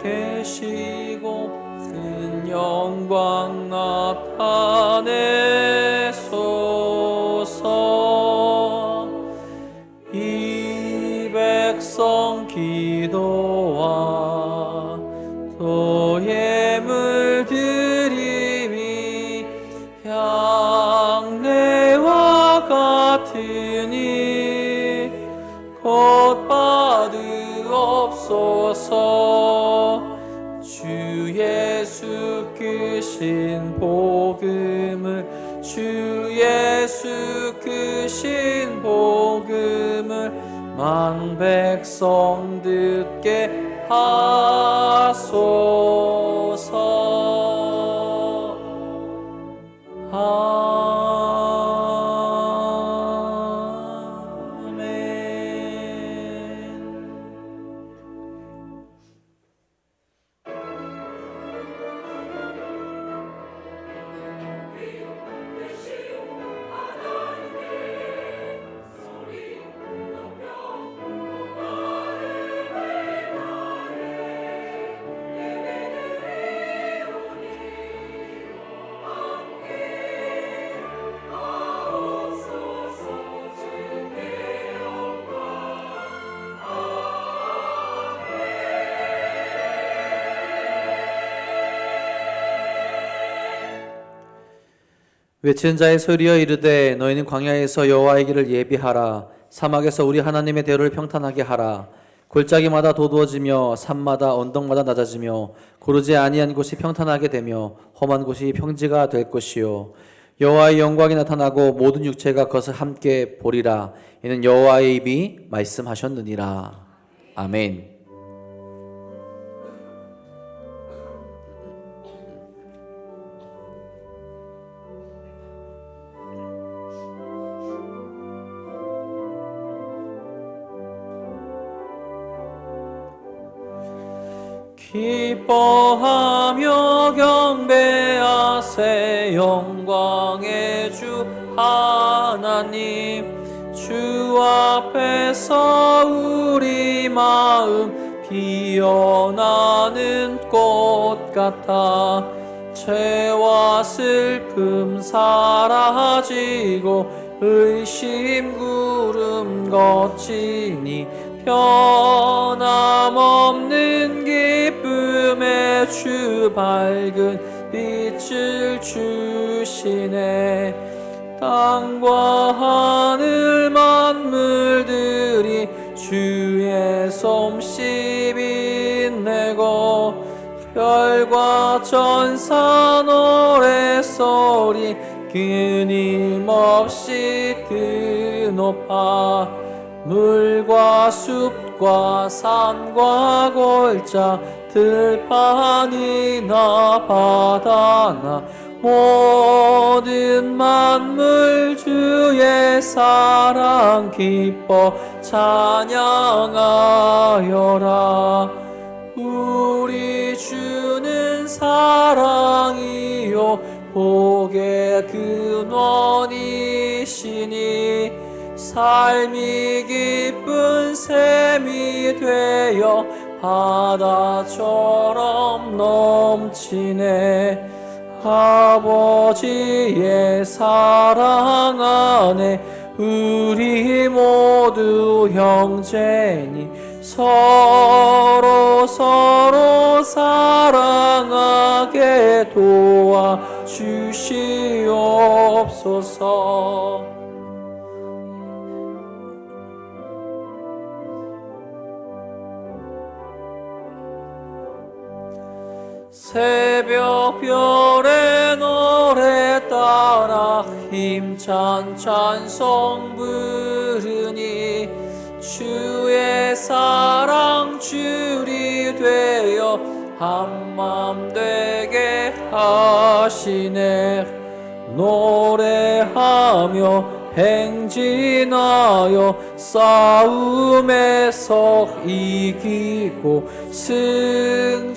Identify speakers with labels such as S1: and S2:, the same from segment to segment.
S1: 계시고 큰 영광 나타내소서. 이 백성 기도와 또 예물 드림이 향내와 같으니 곧 받으옵소서. 주 예수 크신 복음을, 주 예수 크신 복음을 만 백성 듣게 하소서. 외치는 자의 소리여 이르되 너희는 광야에서 여호와의 길을 예비하라. 사막에서 우리 하나님의 대로를 평탄하게 하라. 골짜기마다 도두어지며 산마다 언덕마다 낮아지며 고르지 아니한 곳이 평탄하게 되며 험한 곳이 평지가 될 것이요 여호와의 영광이 나타나고 모든 육체가 그것을 함께 보리라. 이는 여호와의 입이 말씀하셨느니라. 아멘. 기뻐하며 경배하세 영광의 주 하나님. 주 앞에서 우리 마음 피어나는 꽃 같아. 죄와 슬픔 사라지고 의심 구름 거치니 변함없는 기쁨의 주 밝은 빛을 주시네. 땅과 하늘 만물들이 주의 솜씨 빛내고 별과 천사 노래소리 끊임없이 드높아. 물과 숲과 산과 골짜 들판이나 바다나 모든 만물 주의 사랑 기뻐 찬양하여라. 우리 주는 사랑이요 복의 근원이시니 삶이 기쁜 샘이 되어 바다처럼 넘치네. 아버지의 사랑 안에 우리 모두 형제니 서로 사랑하게 도와주시옵소서. 새벽별의 노래 따라 힘찬 찬송 부르니 주의 사랑 줄이 되어 한맘 되게 하시네. 노래하며 행진하여 싸움에서 이기고 승전가를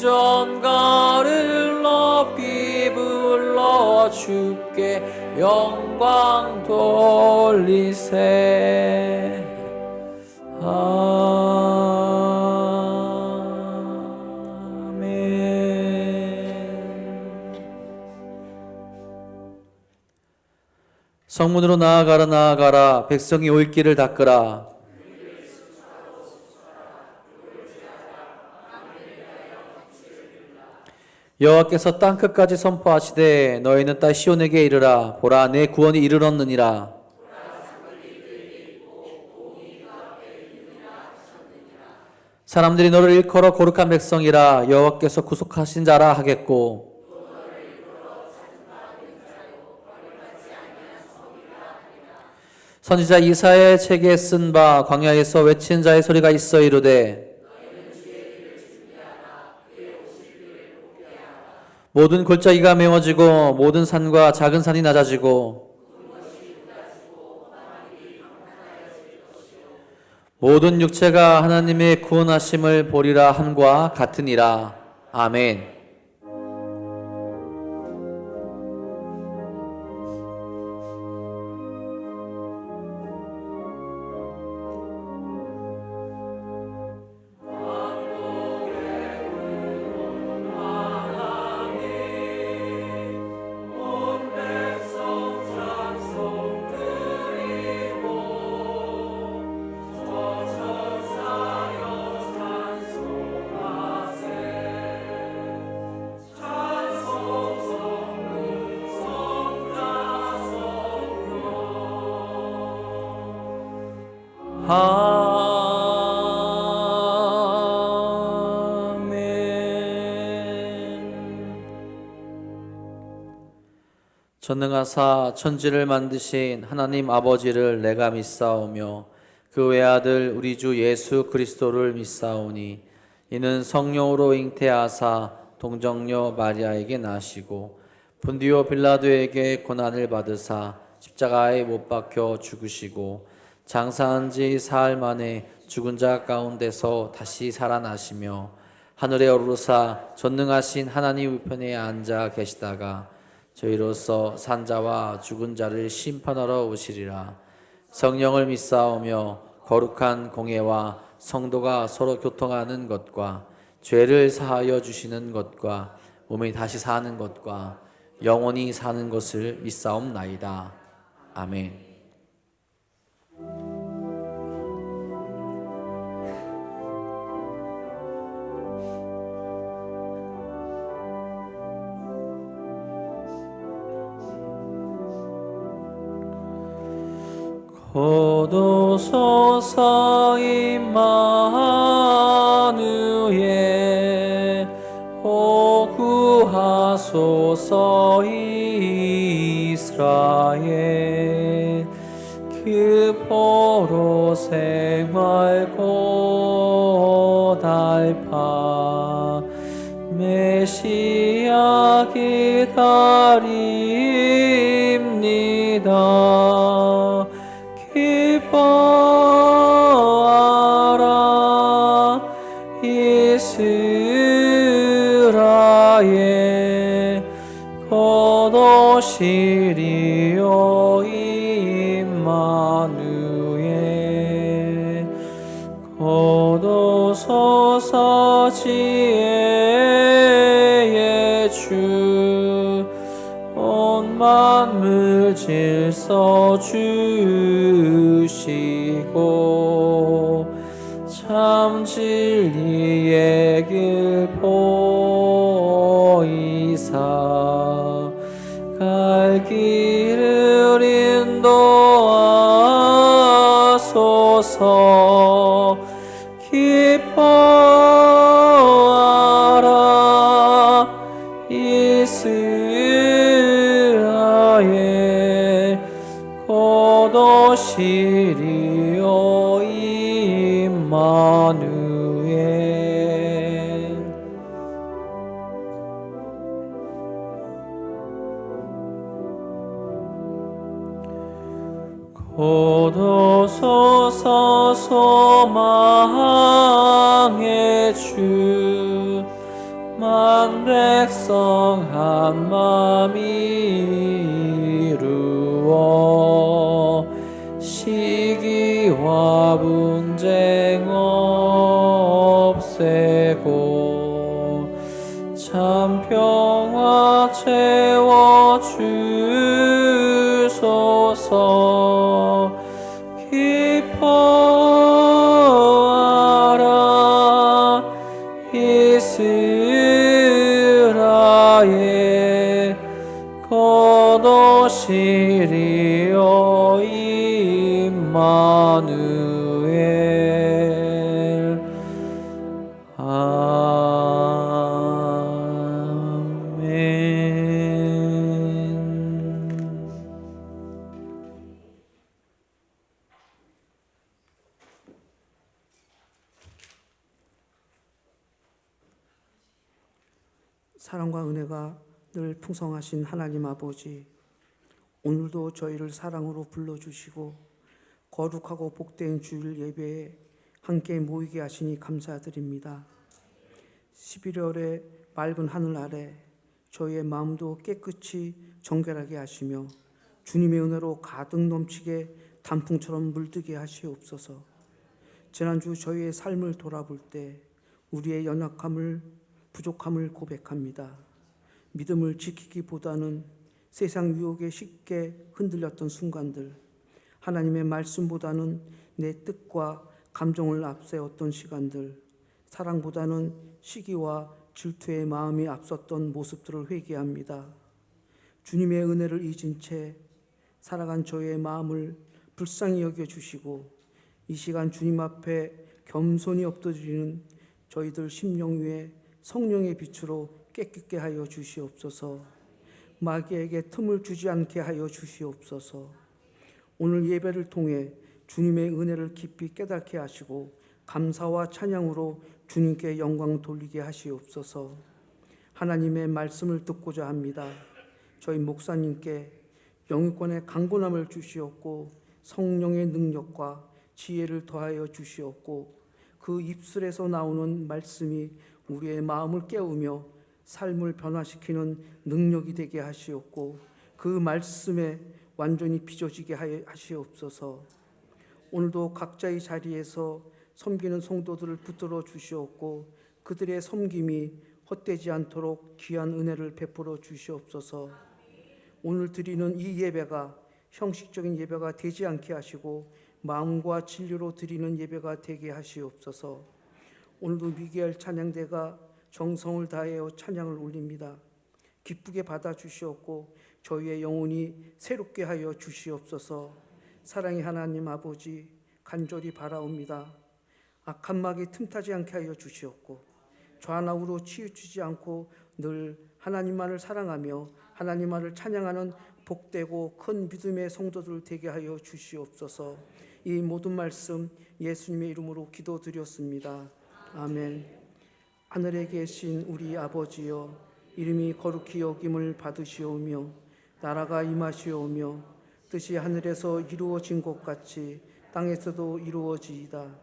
S1: 높이 불러 주께 영광 돌리세. 아멘. 성문으로 나아가라 나아가라. 백성이 올 길을 닦으라. 여호와께서 땅끝까지 선포하시되 너희는 딸 시온에게 이르라. 보라 내 구원이 이르렀느니라. 사람들이 너를 일컬어 거룩한 백성이라 여호와께서 구속하신 자라 하겠고, 선지자 이사야의 책에 쓴 바 광야에서 외친 자의 소리가 있어 이르되 모든 골짜기가 메워지고 모든 산과 작은 산이 낮아지고 모든 육체가 하나님의 구원하심을 보리라 함과 같으니라. 아멘. 전능하사 천지를 만드신 하나님 아버지를 내가 믿사오며 그 외아들 우리 주 예수 그리스도를 믿사오니 이는 성령으로 잉태하사 동정녀 마리아에게 나시고 분디오 빌라도에게 고난을 받으사 십자가에 못 박혀 죽으시고 장사한 지 사흘 만에 죽은 자 가운데서 다시 살아나시며 하늘에 오르사 전능하신 하나님 우편에 앉아 계시다가 저희로서 산자와 죽은 자를 심판하러 오시리라. 성령을 믿사오며 거룩한 공예와 성도가 서로 교통하는 것과 죄를 사하여 주시는 것과 몸이 다시 사는 것과 영원히 사는 것을 믿사옵나이다. 아멘. 고도소서 임마누엘 오 구하소서 이스라엘 그 포로 생활고 달파 메시아 기다립니다. 기뻐하라 이스라엘 거도시리오 임마누엘 거도소서 지혜의 주 온 만물 질서 주시고 참 진리의 길 보이사 갈 길을 인도하소서. 기뻐하라 이스라엘 고도시리오 임마누엘. 고도소서 소망의 주 만백성 한마음 이루어 시기와 분쟁 없애고 참 평화 채워 주소서.
S2: 사랑과 은혜가 늘 풍성하신 하나님 아버지, 오늘도 저희를 사랑으로 불러주시고 거룩하고 복된 주일 예배에 함께 모이게 하시니 감사드립니다. 11월의 맑은 하늘 아래 저희의 마음도 깨끗이 정결하게 하시며 주님의 은혜로 가득 넘치게 단풍처럼 물들게 하시옵소서. 지난주 저희의 삶을 돌아볼 때 우리의 연약함을, 부족함을 고백합니다. 믿음을 지키기보다는 세상 유혹에 쉽게 흔들렸던 순간들, 하나님의 말씀보다는 내 뜻과 감정을 앞세웠던 시간들, 사랑보다는 시기와 질투의 마음이 앞섰던 모습들을 회개합니다. 주님의 은혜를 잊은 채 살아간 저의 마음을 불쌍히 여겨주시고 이 시간 주님 앞에 겸손히 엎드리는 저희들 심령 위에 성령의 빛으로 깨끗게 하여 주시옵소서. 마귀에게 틈을 주지 않게 하여 주시옵소서. 오늘 예배를 통해 주님의 은혜를 깊이 깨닫게 하시고 감사와 찬양으로 주님께 영광 돌리게 하시옵소서. 하나님의 말씀을 듣고자 합니다. 저희 목사님께 영유권의 강건함을 주시옵고 성령의 능력과 지혜를 더하여 주시옵고 그 입술에서 나오는 말씀이 우리의 마음을 깨우며 삶을 변화시키는 능력이 되게 하시옵고 그 말씀에 완전히 빚어지게 하시옵소서. 오늘도 각자의 자리에서 섬기는 성도들을 붙들어 주시옵고 그들의 섬김이 헛되지 않도록 귀한 은혜를 베풀어 주시옵소서. 오늘 드리는 이 예배가 형식적인 예배가 되지 않게 하시고 마음과 진리로 드리는 예배가 되게 하시옵소서. 오늘도 미개할 찬양대가 정성을 다하여 찬양을 올립니다. 기쁘게 받아주시옵고 저희의 영혼이 새롭게 하여 주시옵소서. 사랑의 하나님 아버지, 간절히 바라옵니다. 악한 마귀 틈타지 않게 하여 주시옵고 좌나우로 치우치지 않고 늘 하나님만을 사랑하며 하나님만을 찬양하는 복되고 큰 믿음의 성도들 되게 하여 주시옵소서. 이 모든 말씀 예수님의 이름으로 기도드렸습니다. 아멘. 하늘에 계신 우리 아버지여, 이름이 거룩히 여김을 받으시오며 나라가 임하시오며 뜻이 하늘에서 이루어진 것 같이 땅에서도 이루어지이다.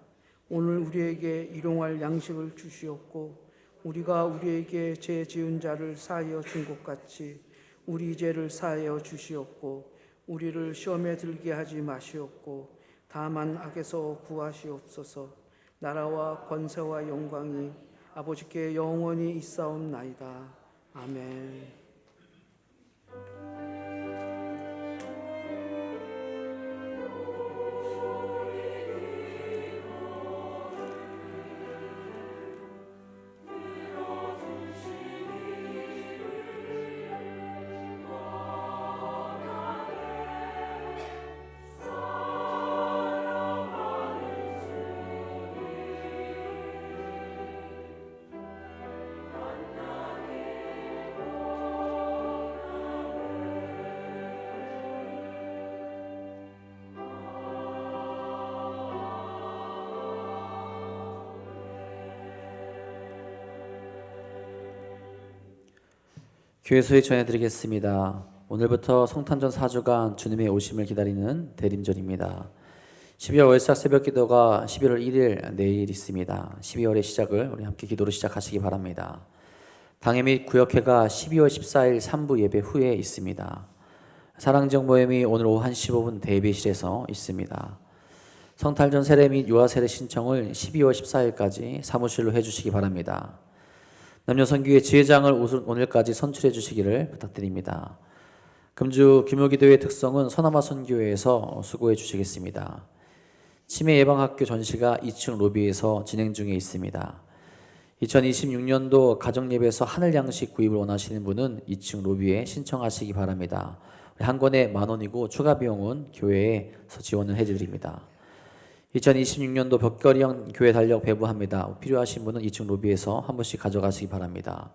S2: 오늘 우리에게 일용할 양식을 주시옵고 우리가 우리에게 죄 지은 자를 사하여 준 것 같이 우리 죄를 사하여 주시옵고 우리를 시험에 들게 하지 마시옵고 다만 악에서 구하시옵소서. 나라와 권세와 영광이 아버지께 영원히 있사옵나이다. 아멘.
S1: 교회 소식 전해드리겠습니다. 오늘부터 성탄절 4주간 주님의 오심을 기다리는 대림절입니다. 12월 월삭 새벽기도가 11월 1일 내일 있습니다. 12월의 시작을 우리 함께 기도로 시작하시기 바랍니다. 당회 및 구역회가 12월 14일 3부 예배 후에 있습니다. 사랑정 모임이 오늘 오후 1시 15분 대비실에서 있습니다. 성탄절 세례 및 유아 세례 신청을 12월 14일까지 사무실로 해주시기 바랍니다. 남녀선교회 지회장을 오늘까지 선출해 주시기를 부탁드립니다. 금주 규모기도의 특성은 서남아 선교회에서 수고해 주시겠습니다. 치매 예방학교 전시가 2층 로비에서 진행 중에 있습니다. 2026년도 가정예배에서 하늘양식 구입을 원하시는 분은 2층 로비에 신청하시기 바랍니다. 한 권에 10,000원이고 추가 비용은 교회에서 지원을 해드립니다. 2026년도 벽걸이형 교회 달력 배부합니다. 필요하신 분은 2층 로비에서 한 분씩 가져가시기 바랍니다.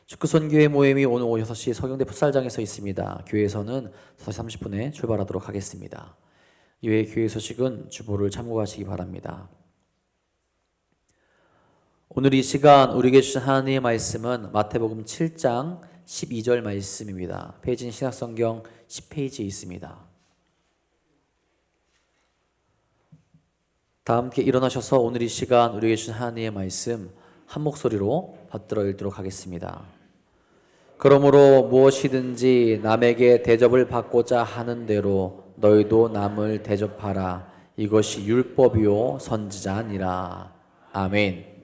S1: 축구선교회 모임이 오늘 오후 6시 서경대 풋살장에서 있습니다. 교회에서는 5시 30분에 출발하도록 하겠습니다. 이외의 교회 소식은 주보를 참고하시기 바랍니다. 오늘 이 시간 우리에게 주신 하나님의 말씀은 마태복음 7장 12절 말씀입니다. 페이지는 신약성경 10페이지에 있습니다. 다 함께 일어나셔서 오늘 이 시간 우리에게 주신 하나님의 말씀 한 목소리로 받들어 읽도록 하겠습니다. 그러므로 무엇이든지 남에게 대접을 받고자 하는 대로 너희도 남을 대접하라. 이것이 율법이요 선지자니라. 아멘.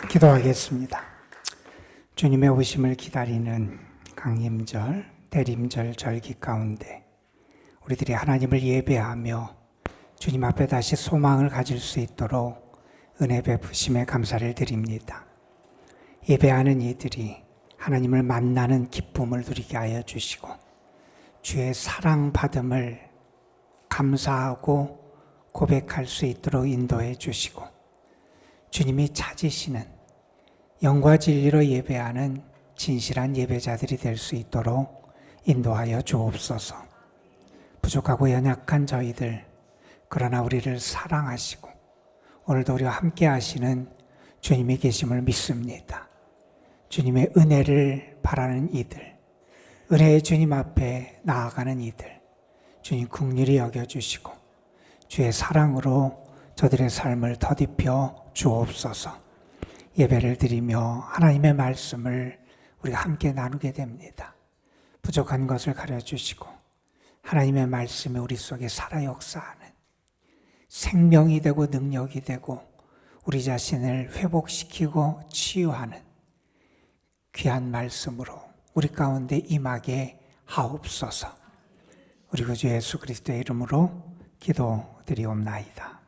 S3: 기도하겠습니다. 주님의 오심을 기다리는 강림절, 대림절 절기 가운데 우리들이 하나님을 예배하며 주님 앞에 다시 소망을 가질 수 있도록 은혜 베푸심에 감사를 드립니다. 예배하는 이들이 하나님을 만나는 기쁨을 누리게 하여 주시고 주의 사랑받음을 감사하고 고백할 수 있도록 인도해 주시고 주님이 찾으시는 영과 진리로 예배하는 진실한 예배자들이 될 수 있도록 인도하여 주옵소서. 부족하고 연약한 저희들, 그러나 우리를 사랑하시고 오늘도 우리와 함께 하시는 주님이 계심을 믿습니다. 주님의 은혜를 바라는 이들, 은혜의 주님 앞에 나아가는 이들, 주님 긍휼히 여겨주시고 주의 사랑으로 저들의 삶을 더딥혀 주옵소서. 예배를 드리며 하나님의 말씀을 우리가 함께 나누게 됩니다. 부족한 것을 가려주시고 하나님의 말씀이 우리 속에 살아 역사하는 생명이 되고 능력이 되고 우리 자신을 회복시키고 치유하는 귀한 말씀으로 우리 가운데 임하게 하옵소서. 우리 구주 예수 그리스도의 이름으로 기도드리옵나이다.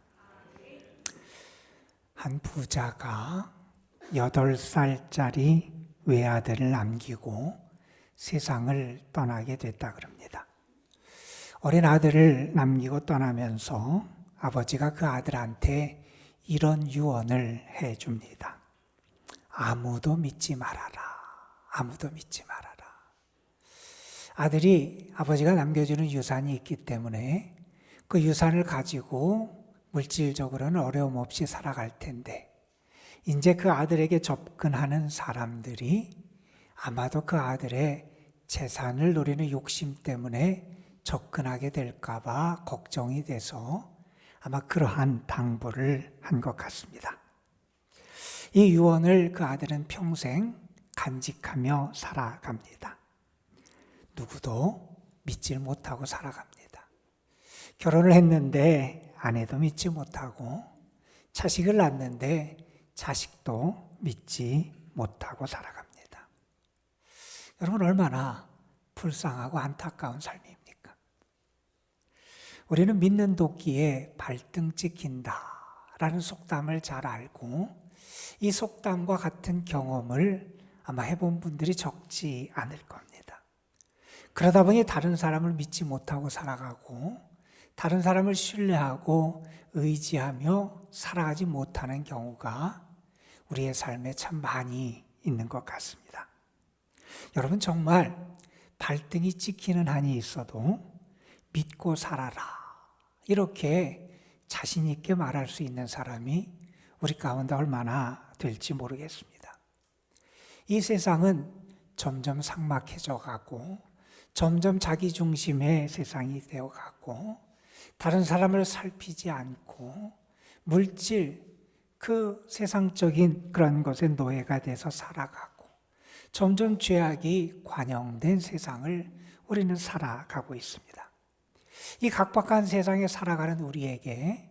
S3: 한 부자가 8살짜리 외아들을 남기고 세상을 떠나게 됐다 그럽니다. 어린 아들을 남기고 떠나면서 아버지가 그 아들한테 이런 유언을 해줍니다. 아무도 믿지 말아라. 아무도 믿지 말아라. 아들이 아버지가 남겨주는 유산이 있기 때문에 그 유산을 가지고 물질적으로는 어려움 없이 살아갈 텐데 이제 그 아들에게 접근하는 사람들이 아마도 그 아들의 재산을 노리는 욕심 때문에 접근하게 될까 봐 걱정이 돼서 아마 그러한 당부를 한 것 같습니다. 이 유언을 그 아들은 평생 간직하며 살아갑니다. 누구도 믿질 못하고 살아갑니다. 결혼을 했는데 아내도 믿지 못하고 자식을 낳았는데 자식도 믿지 못하고 살아갑니다. 여러분 얼마나 불쌍하고 안타까운 삶입니까? 우리는 믿는 도끼에 발등 찍힌다라는 속담을 잘 알고 이 속담과 같은 경험을 아마 해본 분들이 적지 않을 겁니다. 그러다 보니 다른 사람을 믿지 못하고 살아가고 다른 사람을 신뢰하고 의지하며 살아가지 못하는 경우가 우리의 삶에 참 많이 있는 것 같습니다. 여러분 정말 발등이 찍히는 한이 있어도 믿고 살아라 이렇게 자신 있게 말할 수 있는 사람이 우리 가운데 얼마나 될지 모르겠습니다. 이 세상은 점점 삭막해져 가고 점점 자기 중심의 세상이 되어 가고 다른 사람을 살피지 않고 물질 그 세상적인 그런 것에 노예가 돼서 살아가고 점점 죄악이 관영된 세상을 우리는 살아가고 있습니다. 이 각박한 세상에 살아가는 우리에게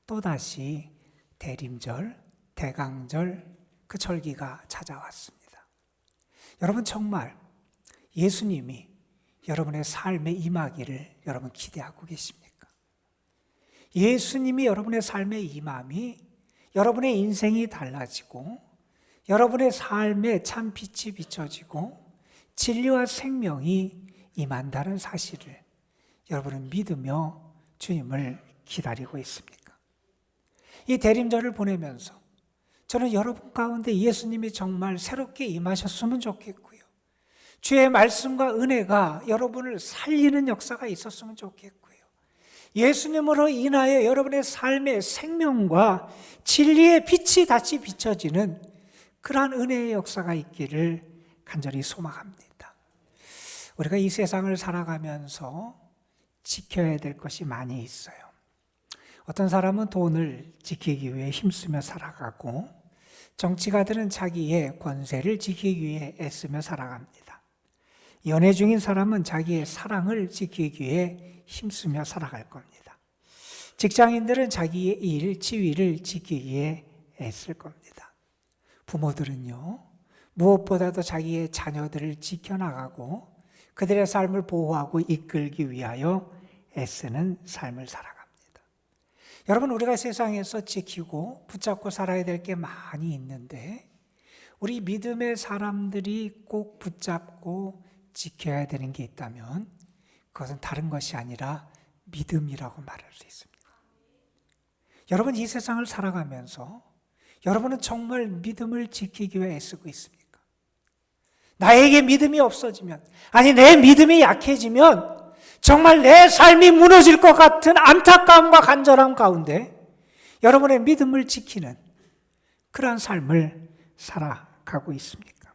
S3: 또다시 대림절, 대강절 그 절기가 찾아왔습니다. 여러분 정말 예수님이 여러분의 삶에 임하기를 여러분 기대하고 계십니까? 예수님이 여러분의 삶에 임함이 여러분의 인생이 달라지고 여러분의 삶에 참 빛이 비춰지고 진리와 생명이 임한다는 사실을 여러분은 믿으며 주님을 기다리고 있습니까? 이 대림절을 보내면서 저는 여러분 가운데 예수님이 정말 새롭게 임하셨으면 좋겠고요. 주의 말씀과 은혜가 여러분을 살리는 역사가 있었으면 좋겠고요. 예수님으로 인하여 여러분의 삶의 생명과 진리의 빛이 다시 비춰지는 그러한 은혜의 역사가 있기를 간절히 소망합니다. 우리가 이 세상을 살아가면서 지켜야 될 것이 많이 있어요. 어떤 사람은 돈을 지키기 위해 힘쓰며 살아가고 정치가들은 자기의 권세를 지키기 위해 애쓰며 살아갑니다. 연애 중인 사람은 자기의 사랑을 지키기 위해 힘쓰며 살아갈 겁니다. 직장인들은 자기의 일, 지위를 지키기에 애쓸 겁니다. 부모들은요, 무엇보다도 자기의 자녀들을 지켜나가고 그들의 삶을 보호하고 이끌기 위하여 애쓰는 삶을 살아갑니다. 여러분, 우리가 세상에서 지키고 붙잡고 살아야 될 게 많이 있는데 우리 믿음의 사람들이 꼭 붙잡고 지켜야 되는 게 있다면 그것은 다른 것이 아니라 믿음이라고 말할 수 있습니다. 여러분 이 세상을 살아가면서 여러분은 정말 믿음을 지키기 위해 애쓰고 있습니까? 나에게 믿음이 없어지면, 아니 내 믿음이 약해지면 정말 내 삶이 무너질 것 같은 안타까움과 간절함 가운데 여러분의 믿음을 지키는 그러한 삶을 살아가고 있습니까?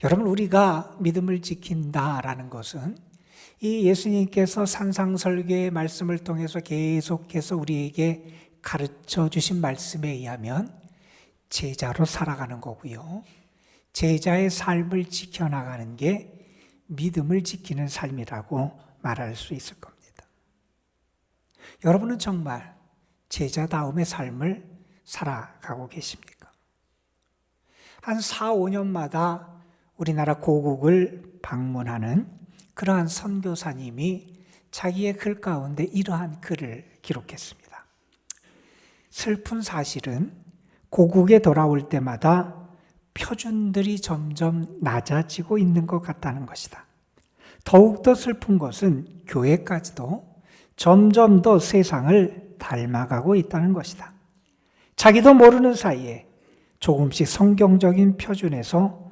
S3: 여러분, 우리가 믿음을 지킨다라는 것은 이 예수님께서 산상설교의 말씀을 통해서 계속해서 우리에게 가르쳐 주신 말씀에 의하면 제자로 살아가는 거고요. 제자의 삶을 지켜나가는 게 믿음을 지키는 삶이라고 말할 수 있을 겁니다. 여러분은 정말 제자다움의 삶을 살아가고 계십니까? 한 4, 5년마다 우리나라 고국을 방문하는 그러한 선교사님이 자기의 글 가운데 이러한 글을 기록했습니다. 슬픈 사실은 고국에 돌아올 때마다 표준들이 점점 낮아지고 있는 것 같다는 것이다. 더욱더 슬픈 것은 교회까지도 점점 더 세상을 닮아가고 있다는 것이다. 자기도 모르는 사이에 조금씩 성경적인 표준에서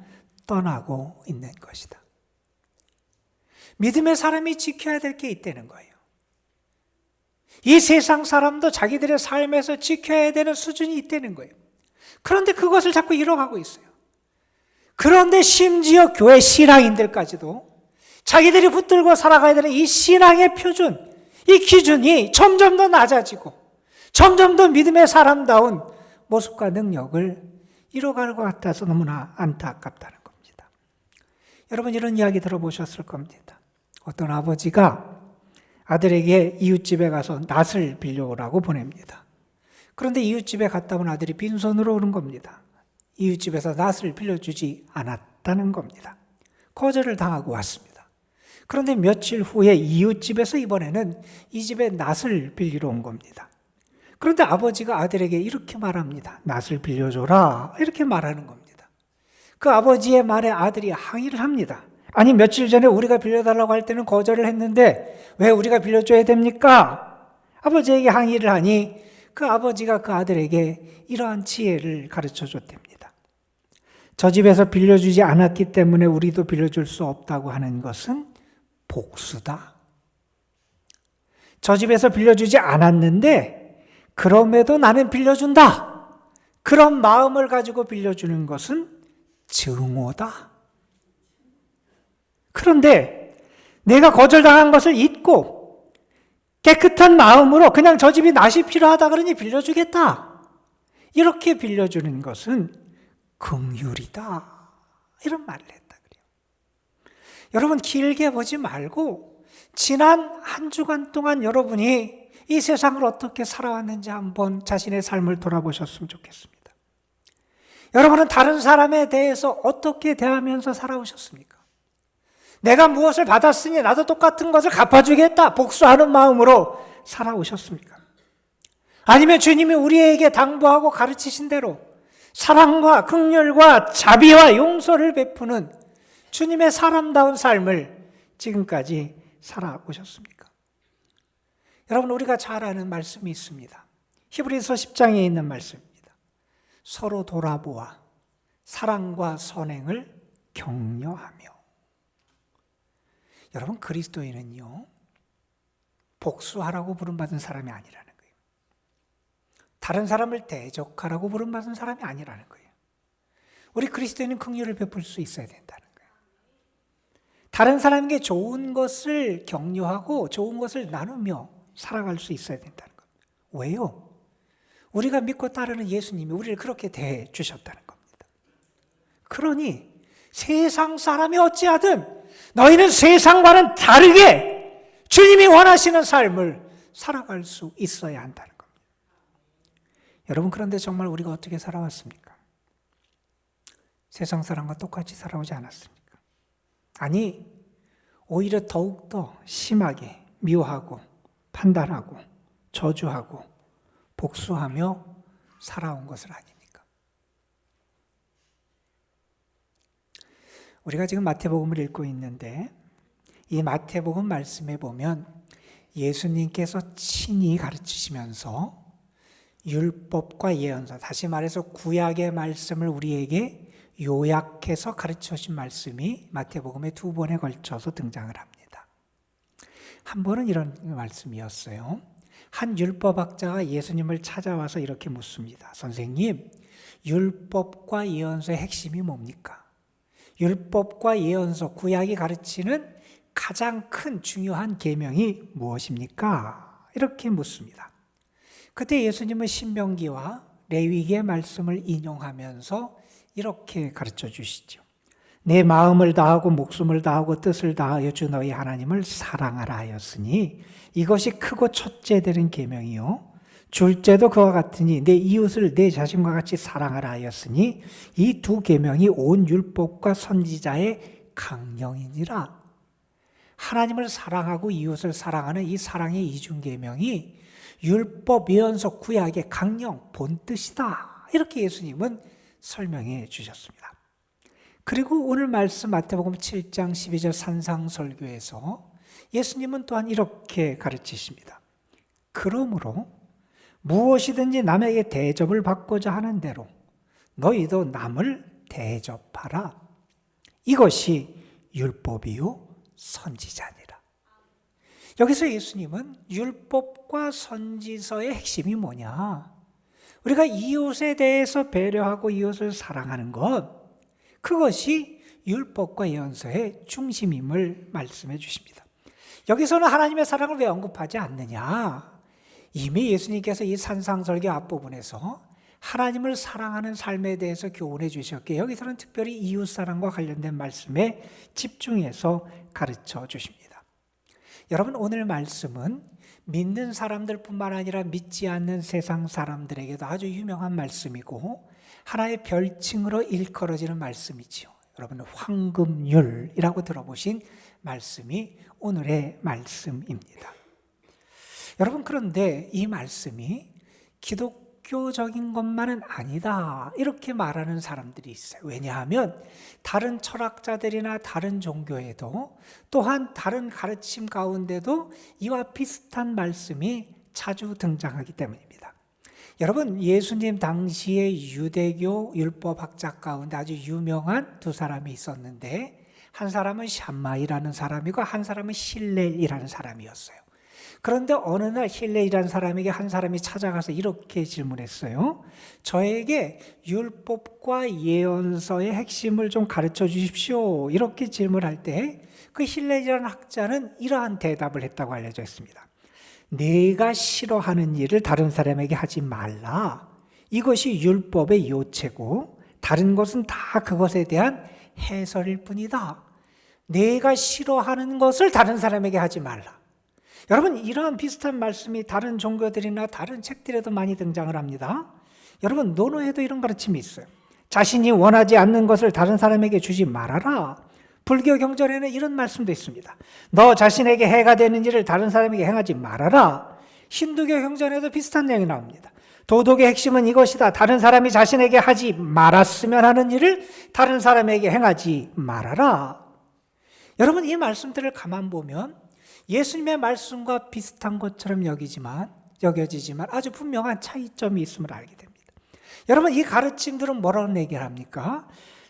S3: 떠나고 있는 것이다. 믿음의 사람이 지켜야 될 게 있다는 거예요. 이 세상 사람도 자기들의 삶에서 지켜야 되는 수준이 있다는 거예요. 그런데 그것을 자꾸 잃어가고 있어요. 그런데 심지어 교회 신앙인들까지도 자기들이 붙들고 살아가야 되는 이 신앙의 표준, 이 기준이 점점 더 낮아지고 점점 더 믿음의 사람다운 모습과 능력을 잃어가는 것 같아서 너무나 안타깝다는 겁니다. 여러분, 이런 이야기 들어보셨을 겁니다. 어떤 아버지가 아들에게 이웃집에 가서 낫을 빌려오라고 보냅니다. 그런데 이웃집에 갔다 온 아들이 빈손으로 오는 겁니다. 이웃집에서 낫을 빌려주지 않았다는 겁니다. 거절을 당하고 왔습니다. 그런데 며칠 후에 이웃집에서 이번에는 이 집에 낫을 빌리러 온 겁니다. 그런데 아버지가 아들에게 이렇게 말합니다. 낫을 빌려줘라, 이렇게 말하는 겁니다. 그 아버지의 말에 아들이 항의를 합니다. 아니, 며칠 전에 우리가 빌려달라고 할 때는 거절을 했는데 왜 우리가 빌려줘야 됩니까? 아버지에게 항의를 하니 그 아버지가 그 아들에게 이러한 지혜를 가르쳐 줬답니다. 저 집에서 빌려주지 않았기 때문에 우리도 빌려줄 수 없다고 하는 것은 복수다. 저 집에서 빌려주지 않았는데 그럼에도 나는 빌려준다. 그런 마음을 가지고 빌려주는 것은 증오다. 그런데 내가 거절당한 것을 잊고 깨끗한 마음으로 그냥 저 집이 낫이 필요하다 그러니 빌려주겠다. 이렇게 빌려주는 것은 긍휼이다. 이런 말을 했다 그래요. 여러분, 길게 보지 말고 지난 한 주간 동안 여러분이 이 세상을 어떻게 살아왔는지 한번 자신의 삶을 돌아보셨으면 좋겠습니다. 여러분은 다른 사람에 대해서 어떻게 대하면서 살아오셨습니까? 내가 무엇을 받았으니 나도 똑같은 것을 갚아주겠다, 복수하는 마음으로 살아오셨습니까? 아니면 주님이 우리에게 당부하고 가르치신 대로 사랑과 긍휼과 자비와 용서를 베푸는 주님의 사람다운 삶을 지금까지 살아오셨습니까? 여러분, 우리가 잘 아는 말씀이 있습니다. 히브리서 10장에 있는 말씀입니다. 서로 돌아보아 사랑과 선행을 격려하며. 여러분, 그리스도인은요, 복수하라고 부름받은 사람이 아니라는 거예요. 다른 사람을 대적하라고 부름받은 사람이 아니라는 거예요. 우리 그리스도인은 긍휼을 베풀 수 있어야 된다는 거예요. 다른 사람에게 좋은 것을 격려하고 좋은 것을 나누며 살아갈 수 있어야 된다는 겁니다. 왜요? 우리가 믿고 따르는 예수님이 우리를 그렇게 대해 주셨다는 겁니다. 그러니 세상 사람이 어찌하든 너희는 세상과는 다르게 주님이 원하시는 삶을 살아갈 수 있어야 한다는 겁니다. 여러분, 그런데 정말 우리가 어떻게 살아왔습니까? 세상 사람과 똑같이 살아오지 않았습니까? 아니, 오히려 더욱더 심하게 미워하고 판단하고 저주하고 복수하며 살아온 것을 아닙니까? 우리가 지금 마태복음을 읽고 있는데 이 마태복음 말씀에 보면 예수님께서 친히 가르치시면서 율법과 예언서, 다시 말해서 구약의 말씀을 우리에게 요약해서 가르쳐 주신 말씀이 마태복음에 2번에 걸쳐서 등장을 합니다. 한 번은 이런 말씀이었어요. 한 율법학자가 예수님을 찾아와서 이렇게 묻습니다. 선생님, 율법과 예언서의 핵심이 뭡니까? 율법과 예언서, 구약이 가르치는 가장 큰 중요한 계명이 무엇입니까? 이렇게 묻습니다. 그때 예수님은 신명기와 레위기의 말씀을 인용하면서 이렇게 가르쳐 주시죠. 내 마음을 다하고 목숨을 다하고 뜻을 다하여 주 너희 하나님을 사랑하라 하였으니 이것이 크고 첫째 되는 계명이요 둘째도 그와 같으니 내 이웃을 내 자신과 같이 사랑하라 하였으니 이 두 계명이 온 율법과 선지자의 강령이니라. 하나님을 사랑하고 이웃을 사랑하는 이 사랑의 이중 계명이 율법, 예언서, 구약의 강령, 본뜻이다. 이렇게 예수님은 설명해 주셨습니다. 그리고 오늘 말씀 마태복음 7장 12절 산상설교에서 예수님은 또한 이렇게 가르치십니다. 그러므로 무엇이든지 남에게 대접을 받고자 하는 대로 너희도 남을 대접하라. 이것이 율법이요 선지자니라. 여기서 예수님은 율법과 선지서의 핵심이 뭐냐? 우리가 이웃에 대해서 배려하고 이웃을 사랑하는 것, 그것이 율법과 예언서의 중심임을 말씀해 주십니다. 여기서는 하나님의 사랑을 왜 언급하지 않느냐? 이미 예수님께서 이 산상설교 앞부분에서 하나님을 사랑하는 삶에 대해서 교훈해 주셨기에 여기서는 특별히 이웃사랑과 관련된 말씀에 집중해서 가르쳐 주십니다. 여러분, 오늘 말씀은 믿는 사람들뿐만 아니라 믿지 않는 세상 사람들에게도 아주 유명한 말씀이고 하나의 별칭으로 일컬어지는 말씀이지요. 여러분, 황금률이라고 들어보신 말씀이 오늘의 말씀입니다. 여러분, 그런데 이 말씀이 기독교적인 것만은 아니다 이렇게 말하는 사람들이 있어요. 왜냐하면 다른 철학자들이나 다른 종교에도 또한 다른 가르침 가운데도 이와 비슷한 말씀이 자주 등장하기 때문입니다. 여러분, 예수님 당시의 유대교 율법학자 가운데 아주 유명한 두 사람이 있었는데 한 사람은 샴마이라는 사람이고 한 사람은 힐렐이라는 사람이었어요. 그런데 어느 날 힐렐이라는 사람에게 한 사람이 찾아가서 이렇게 질문했어요. 저에게 율법과 예언서의 핵심을 좀 가르쳐 주십시오. 이렇게 질문할 때 그 힐렐이라는 학자는 이러한 대답을 했다고 알려져 있습니다. 내가 싫어하는 일을 다른 사람에게 하지 말라. 이것이 율법의 요체고 다른 것은 다 그것에 대한 해설일 뿐이다. 내가 싫어하는 것을 다른 사람에게 하지 말라. 여러분, 이러한 비슷한 말씀이 다른 종교들이나 다른 책들에도 많이 등장을 합니다. 여러분, 논어에도 이런 가르침이 있어요. 자신이 원하지 않는 것을 다른 사람에게 주지 말아라. 불교 경전에는 이런 말씀도 있습니다. 너 자신에게 해가 되는 일을 다른 사람에게 행하지 말아라. 힌두교 경전에도 비슷한 내용이 나옵니다. 도덕의 핵심은 이것이다. 다른 사람이 자신에게 하지 말았으면 하는 일을 다른 사람에게 행하지 말아라. 여러분, 이 말씀들을 가만 보면 예수님의 말씀과 비슷한 것처럼 여겨지지만 아주 분명한 차이점이 있음을 알게 됩니다. 여러분, 이 가르침들은 뭐라고 얘기를 합니까?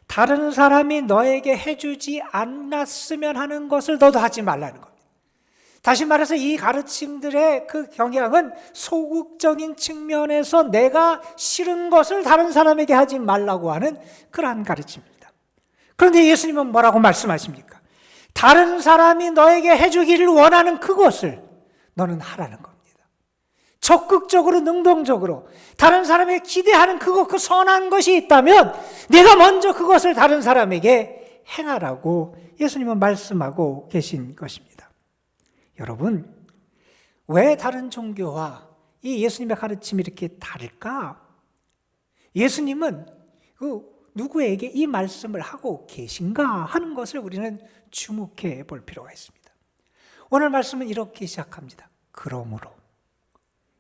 S3: 다른 사람이 너에게 해주지 않았으면 하는 것을 너도 하지 말라는 겁니다. 다시 말해서 이 가르침들의 그 경향은 소극적인 측면에서 내가 싫은 것을 다른 사람에게 하지 말라고 하는 그러한 가르침입니다. 그런데 예수님은 뭐라고 말씀하십니까? 다른 사람이 너에게 해주기를 원하는 그것을 너는 하라는 겁니다. 적극적으로, 능동적으로 다른 사람에게 기대하는 그것, 그 선한 것이 있다면 내가 먼저 그것을 다른 사람에게 행하라고 예수님은 말씀하고 계신 것입니다. 여러분, 왜 다른 종교와 이 예수님의 가르침이 이렇게 다를까? 예수님은 누구에게 이 말씀을 하고 계신가 하는 것을 우리는 주목해 볼 필요가 있습니다. 오늘 말씀은 이렇게 시작합니다. 그러므로.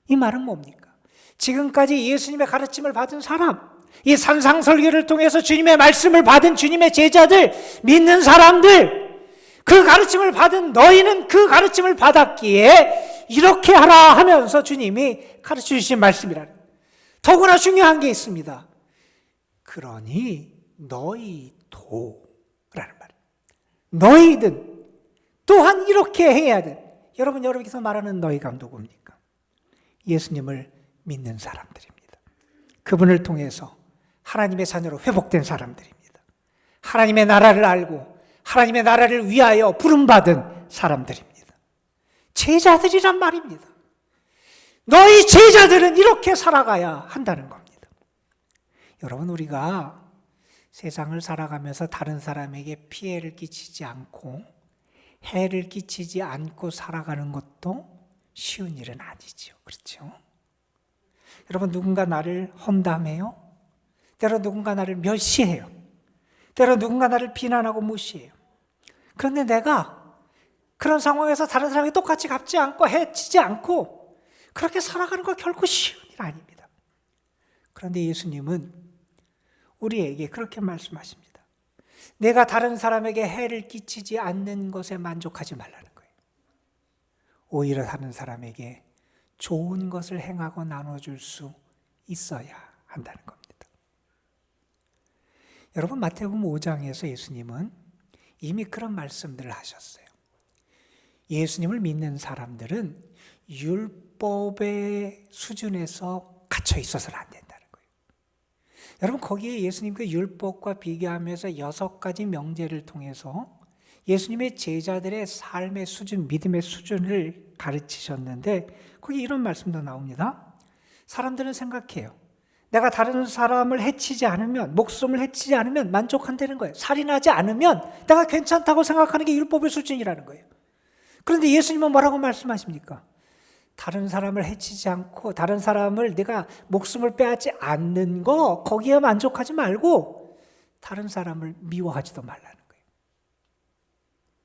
S3: 이 말은 뭡니까? 지금까지 예수님의 가르침을 받은 사람, 이 산상설교를 통해서 주님의 말씀을 받은 주님의 제자들, 믿는 사람들, 그 가르침을 받은 너희는 그 가르침을 받았기에 이렇게 하라 하면서 주님이 가르쳐 주신 말씀이라는, 더구나 중요한 게 있습니다. 그러니 너희도 라는 말. 너희든 또한 이렇게 해야 돼. 여러분께서 말하는 너희가 누굽니까? 예수님을 믿는 사람들입니다. 그분을 통해서 하나님의 자녀로 회복된 사람들입니다. 하나님의 나라를 알고 하나님의 나라를 위하여 부름받은 사람들입니다. 제자들이란 말입니다. 너희 제자들은 이렇게 살아가야 한다는 겁니다. 여러분, 우리가 세상을 살아가면서 다른 사람에게 피해를 끼치지 않고 해를 끼치지 않고 살아가는 것도 쉬운 일은 아니죠. 그렇죠? 여러분, 누군가 나를 험담해요. 때로 누군가 나를 멸시해요. 때로 누군가 나를 비난하고 무시해요. 그런데 내가 그런 상황에서 다른 사람에게 똑같이 갚지 않고 해치지 않고 그렇게 살아가는 거 결코 쉬운 일 아닙니다. 그런데 예수님은 우리에게 그렇게 말씀하십니다. 내가 다른 사람에게 해를 끼치지 않는 것에 만족하지 말라는 거예요. 오히려 다른 사람에게 좋은 것을 행하고 나눠줄 수 있어야 한다는 겁니다. 여러분, 마태복음 5장에서 예수님은 이미 그런 말씀들을 하셨어요. 예수님을 믿는 사람들은 율법의 수준에서 갇혀 있어서는 안 된다는 거예요. 여러분, 거기에 예수님 그 율법과 비교하면서 6가지 명제를 통해서 예수님의 제자들의 삶의 수준, 믿음의 수준을 가르치셨는데 거기 이런 말씀도 나옵니다. 사람들은 생각해요. 내가 다른 사람을 해치지 않으면, 목숨을 해치지 않으면 만족한다는 거예요. 살인하지 않으면 내가 괜찮다고 생각하는 게 율법의 수준이라는 거예요. 그런데 예수님은 뭐라고 말씀하십니까? 다른 사람을 해치지 않고 다른 사람을 내가 목숨을 빼앗지 않는 거, 거기에 만족하지 말고 다른 사람을 미워하지도 말라는 거예요.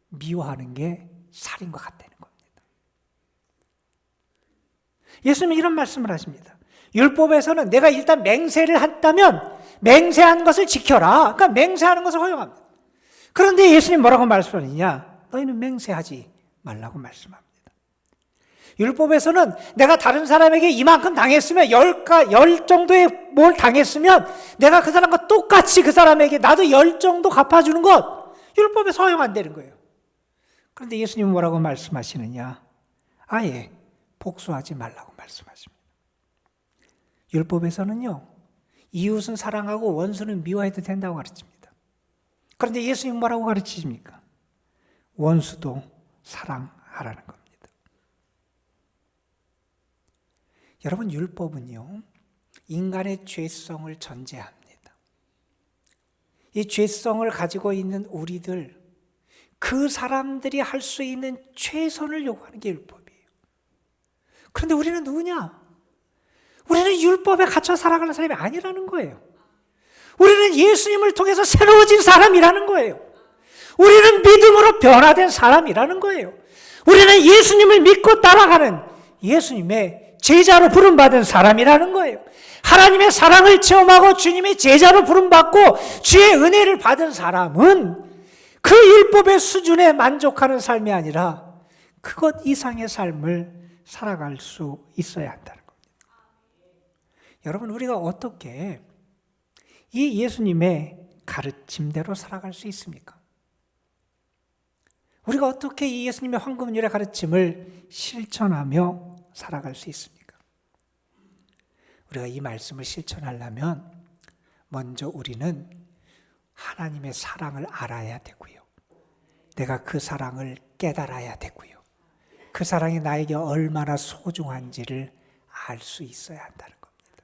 S3: 미워하는 게 살인과 같다는 겁니다. 예수님은 이런 말씀을 하십니다. 율법에서는 내가 일단 맹세를 했다면 맹세한 것을 지켜라. 그러니까 맹세하는 것을 허용합니다. 그런데 예수님 뭐라고 말씀하느냐? 너희는 맹세하지 말라고 말씀합니다. 율법에서는 내가 다른 사람에게 이만큼 당했으면 10 정도의 뭘 당했으면 내가 그 사람과 똑같이 그 사람에게 나도 10 정도 갚아주는 것 율법에서 허용한다는 거예요. 그런데 예수님은 뭐라고 말씀하시느냐? 아예 복수하지 말라고 말씀하십니다. 율법에서는요, 이웃은 사랑하고 원수는 미워해도 된다고 가르칩니다. 그런데 예수님은 뭐라고 가르치십니까? 원수도 사랑하라는 겁니다. 여러분, 율법은요, 인간의 죄성을 전제합니다. 이 죄성을 가지고 있는 우리들, 그 사람들이 할 수 있는 최선을 요구하는 게 율법이에요. 그런데 우리는 누구냐? 우리는 율법에 갇혀 살아가는 사람이 아니라는 거예요. 우리는 예수님을 통해서 새로워진 사람이라는 거예요. 우리는 믿음으로 변화된 사람이라는 거예요. 우리는 예수님을 믿고 따라가는 예수님의 제자로 부름받은 사람이라는 거예요. 하나님의 사랑을 체험하고 주님의 제자로 부름받고 주의 은혜를 받은 사람은 그 율법의 수준에 만족하는 삶이 아니라 그것 이상의 삶을 살아갈 수 있어야 한다는 겁니다. 여러분, 우리가 어떻게 이 예수님의 가르침대로 살아갈 수 있습니까? 우리가 어떻게 이 예수님의 황금률의 가르침을 실천하며 살아갈 수 있습니까? 우리가 이 말씀을 실천하려면 먼저 우리는 하나님의 사랑을 알아야 되고요. 내가 그 사랑을 깨달아야 되고요. 그 사랑이 나에게 얼마나 소중한지를 알 수 있어야 한다는 겁니다.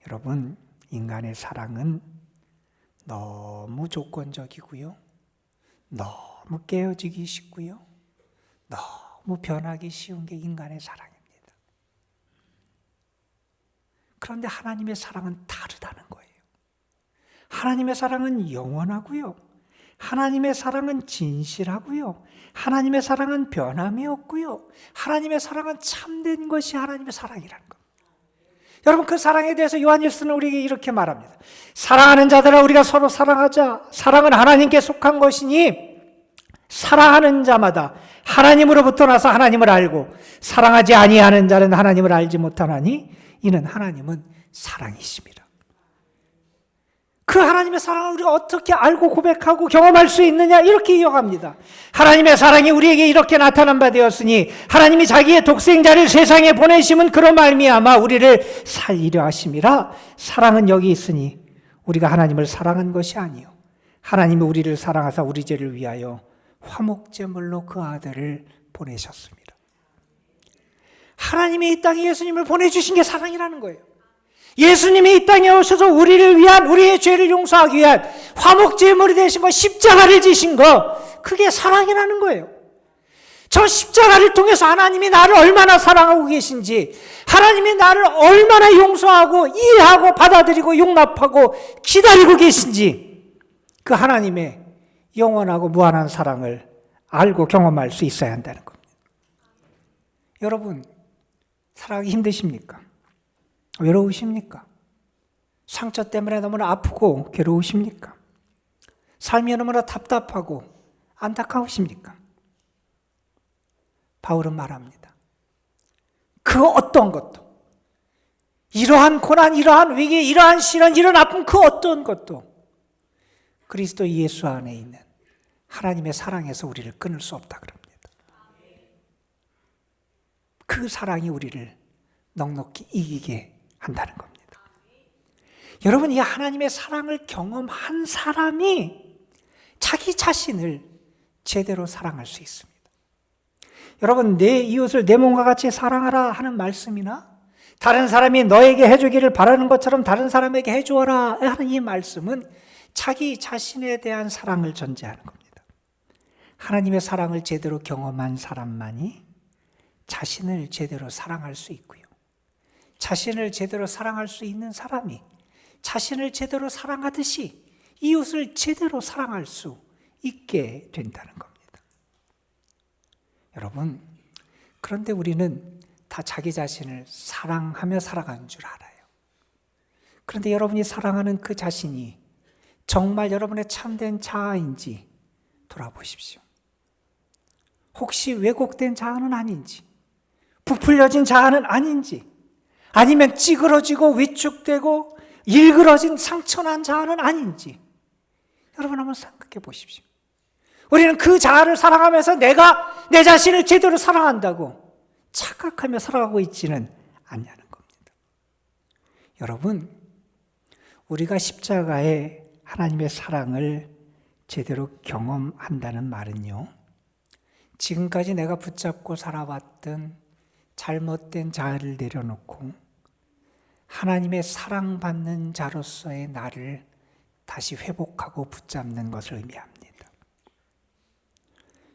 S3: 여러분, 인간의 사랑은 너무 조건적이고요. 너무 깨어지기 쉽고요. 너무 변하기 쉬운 게 인간의 사랑입니다. 그런데 하나님의 사랑은 다르다는 거예요. 하나님의 사랑은 영원하고요. 하나님의 사랑은 진실하고요. 하나님의 사랑은 변함이 없고요. 하나님의 사랑은 참된 것이 하나님의 사랑이라는 겁니다. 여러분, 그 사랑에 대해서 요한일서는 우리에게 이렇게 말합니다. 사랑하는 자들아, 우리가 서로 사랑하자. 사랑은 하나님께 속한 것이니 사랑하는 자마다 하나님으로부터 나서 하나님을 알고 사랑하지 아니하는 자는 하나님을 알지 못하나니 이는 하나님은 사랑이십니다. 그 하나님의 사랑을 우리가 어떻게 알고 고백하고 경험할 수 있느냐, 이렇게 이어갑니다. 하나님의 사랑이 우리에게 이렇게 나타난 바 되었으니 하나님이 자기의 독생자를 세상에 보내심은 그로 말미암아 우리를 살리려 하심이라. 사랑은 여기 있으니 우리가 하나님을 사랑한 것이 아니요 하나님이 우리를 사랑하사 우리 죄를 위하여 화목제물로 그 아들을 보내셨습니다. 하나님이 이 땅에 예수님을 보내주신 게 사랑이라는 거예요. 예수님이 이 땅에 오셔서 우리를 위한, 우리의 죄를 용서하기 위한 화목제물이 되신 거, 십자가를 지신 거, 그게 사랑이라는 거예요. 저 십자가를 통해서 하나님이 나를 얼마나 사랑하고 계신지, 하나님이 나를 얼마나 용서하고 이해하고 받아들이고 용납하고 기다리고 계신지, 그 하나님의 영원하고 무한한 사랑을 알고 경험할 수 있어야 한다는 겁니다. 여러분, 살아가기 힘드십니까? 외로우십니까? 상처 때문에 너무나 아프고 괴로우십니까? 삶이 너무나 답답하고 안타까우십니까? 바울은 말합니다. 그 어떤 것도, 이러한 고난, 이러한 위기, 이러한 시련, 이러한 아픔, 그 어떤 것도 그리스도 예수 안에 있는 하나님의 사랑에서 우리를 끊을 수 없다 그럽니다. 그 사랑이 우리를 넉넉히 이기게 한다는 겁니다. 여러분, 이 하나님의 사랑을 경험한 사람이 자기 자신을 제대로 사랑할 수 있습니다. 여러분, 내 이웃을 내 몸과 같이 사랑하라 하는 말씀이나 다른 사람이 너에게 해주기를 바라는 것처럼 다른 사람에게 해주어라 하는 이 말씀은 자기 자신에 대한 사랑을 전제하는 겁니다. 하나님의 사랑을 제대로 경험한 사람만이 자신을 제대로 사랑할 수 있고요. 자신을 제대로 사랑할 수 있는 사람이 자신을 제대로 사랑하듯이 이웃을 제대로 사랑할 수 있게 된다는 겁니다. 여러분, 그런데 우리는 다 자기 자신을 사랑하며 살아가는 줄 알아요. 그런데 여러분이 사랑하는 그 자신이 정말 여러분의 참된 자아인지 돌아보십시오. 혹시 왜곡된 자아는 아닌지, 부풀려진 자아는 아닌지, 아니면 찌그러지고 위축되고 일그러진 상처난 자아는 아닌지 여러분 한번 생각해 보십시오. 우리는 그 자아를 사랑하면서 내가 내 자신을 제대로 사랑한다고 착각하며 살아가고 있지는 않냐는 겁니다. 여러분, 우리가 십자가의 하나님의 사랑을 제대로 경험한다는 말은요, 지금까지 내가 붙잡고 살아왔던 잘못된 자아를 내려놓고 하나님의 사랑받는 자로서의 나를 다시 회복하고 붙잡는 것을 의미합니다.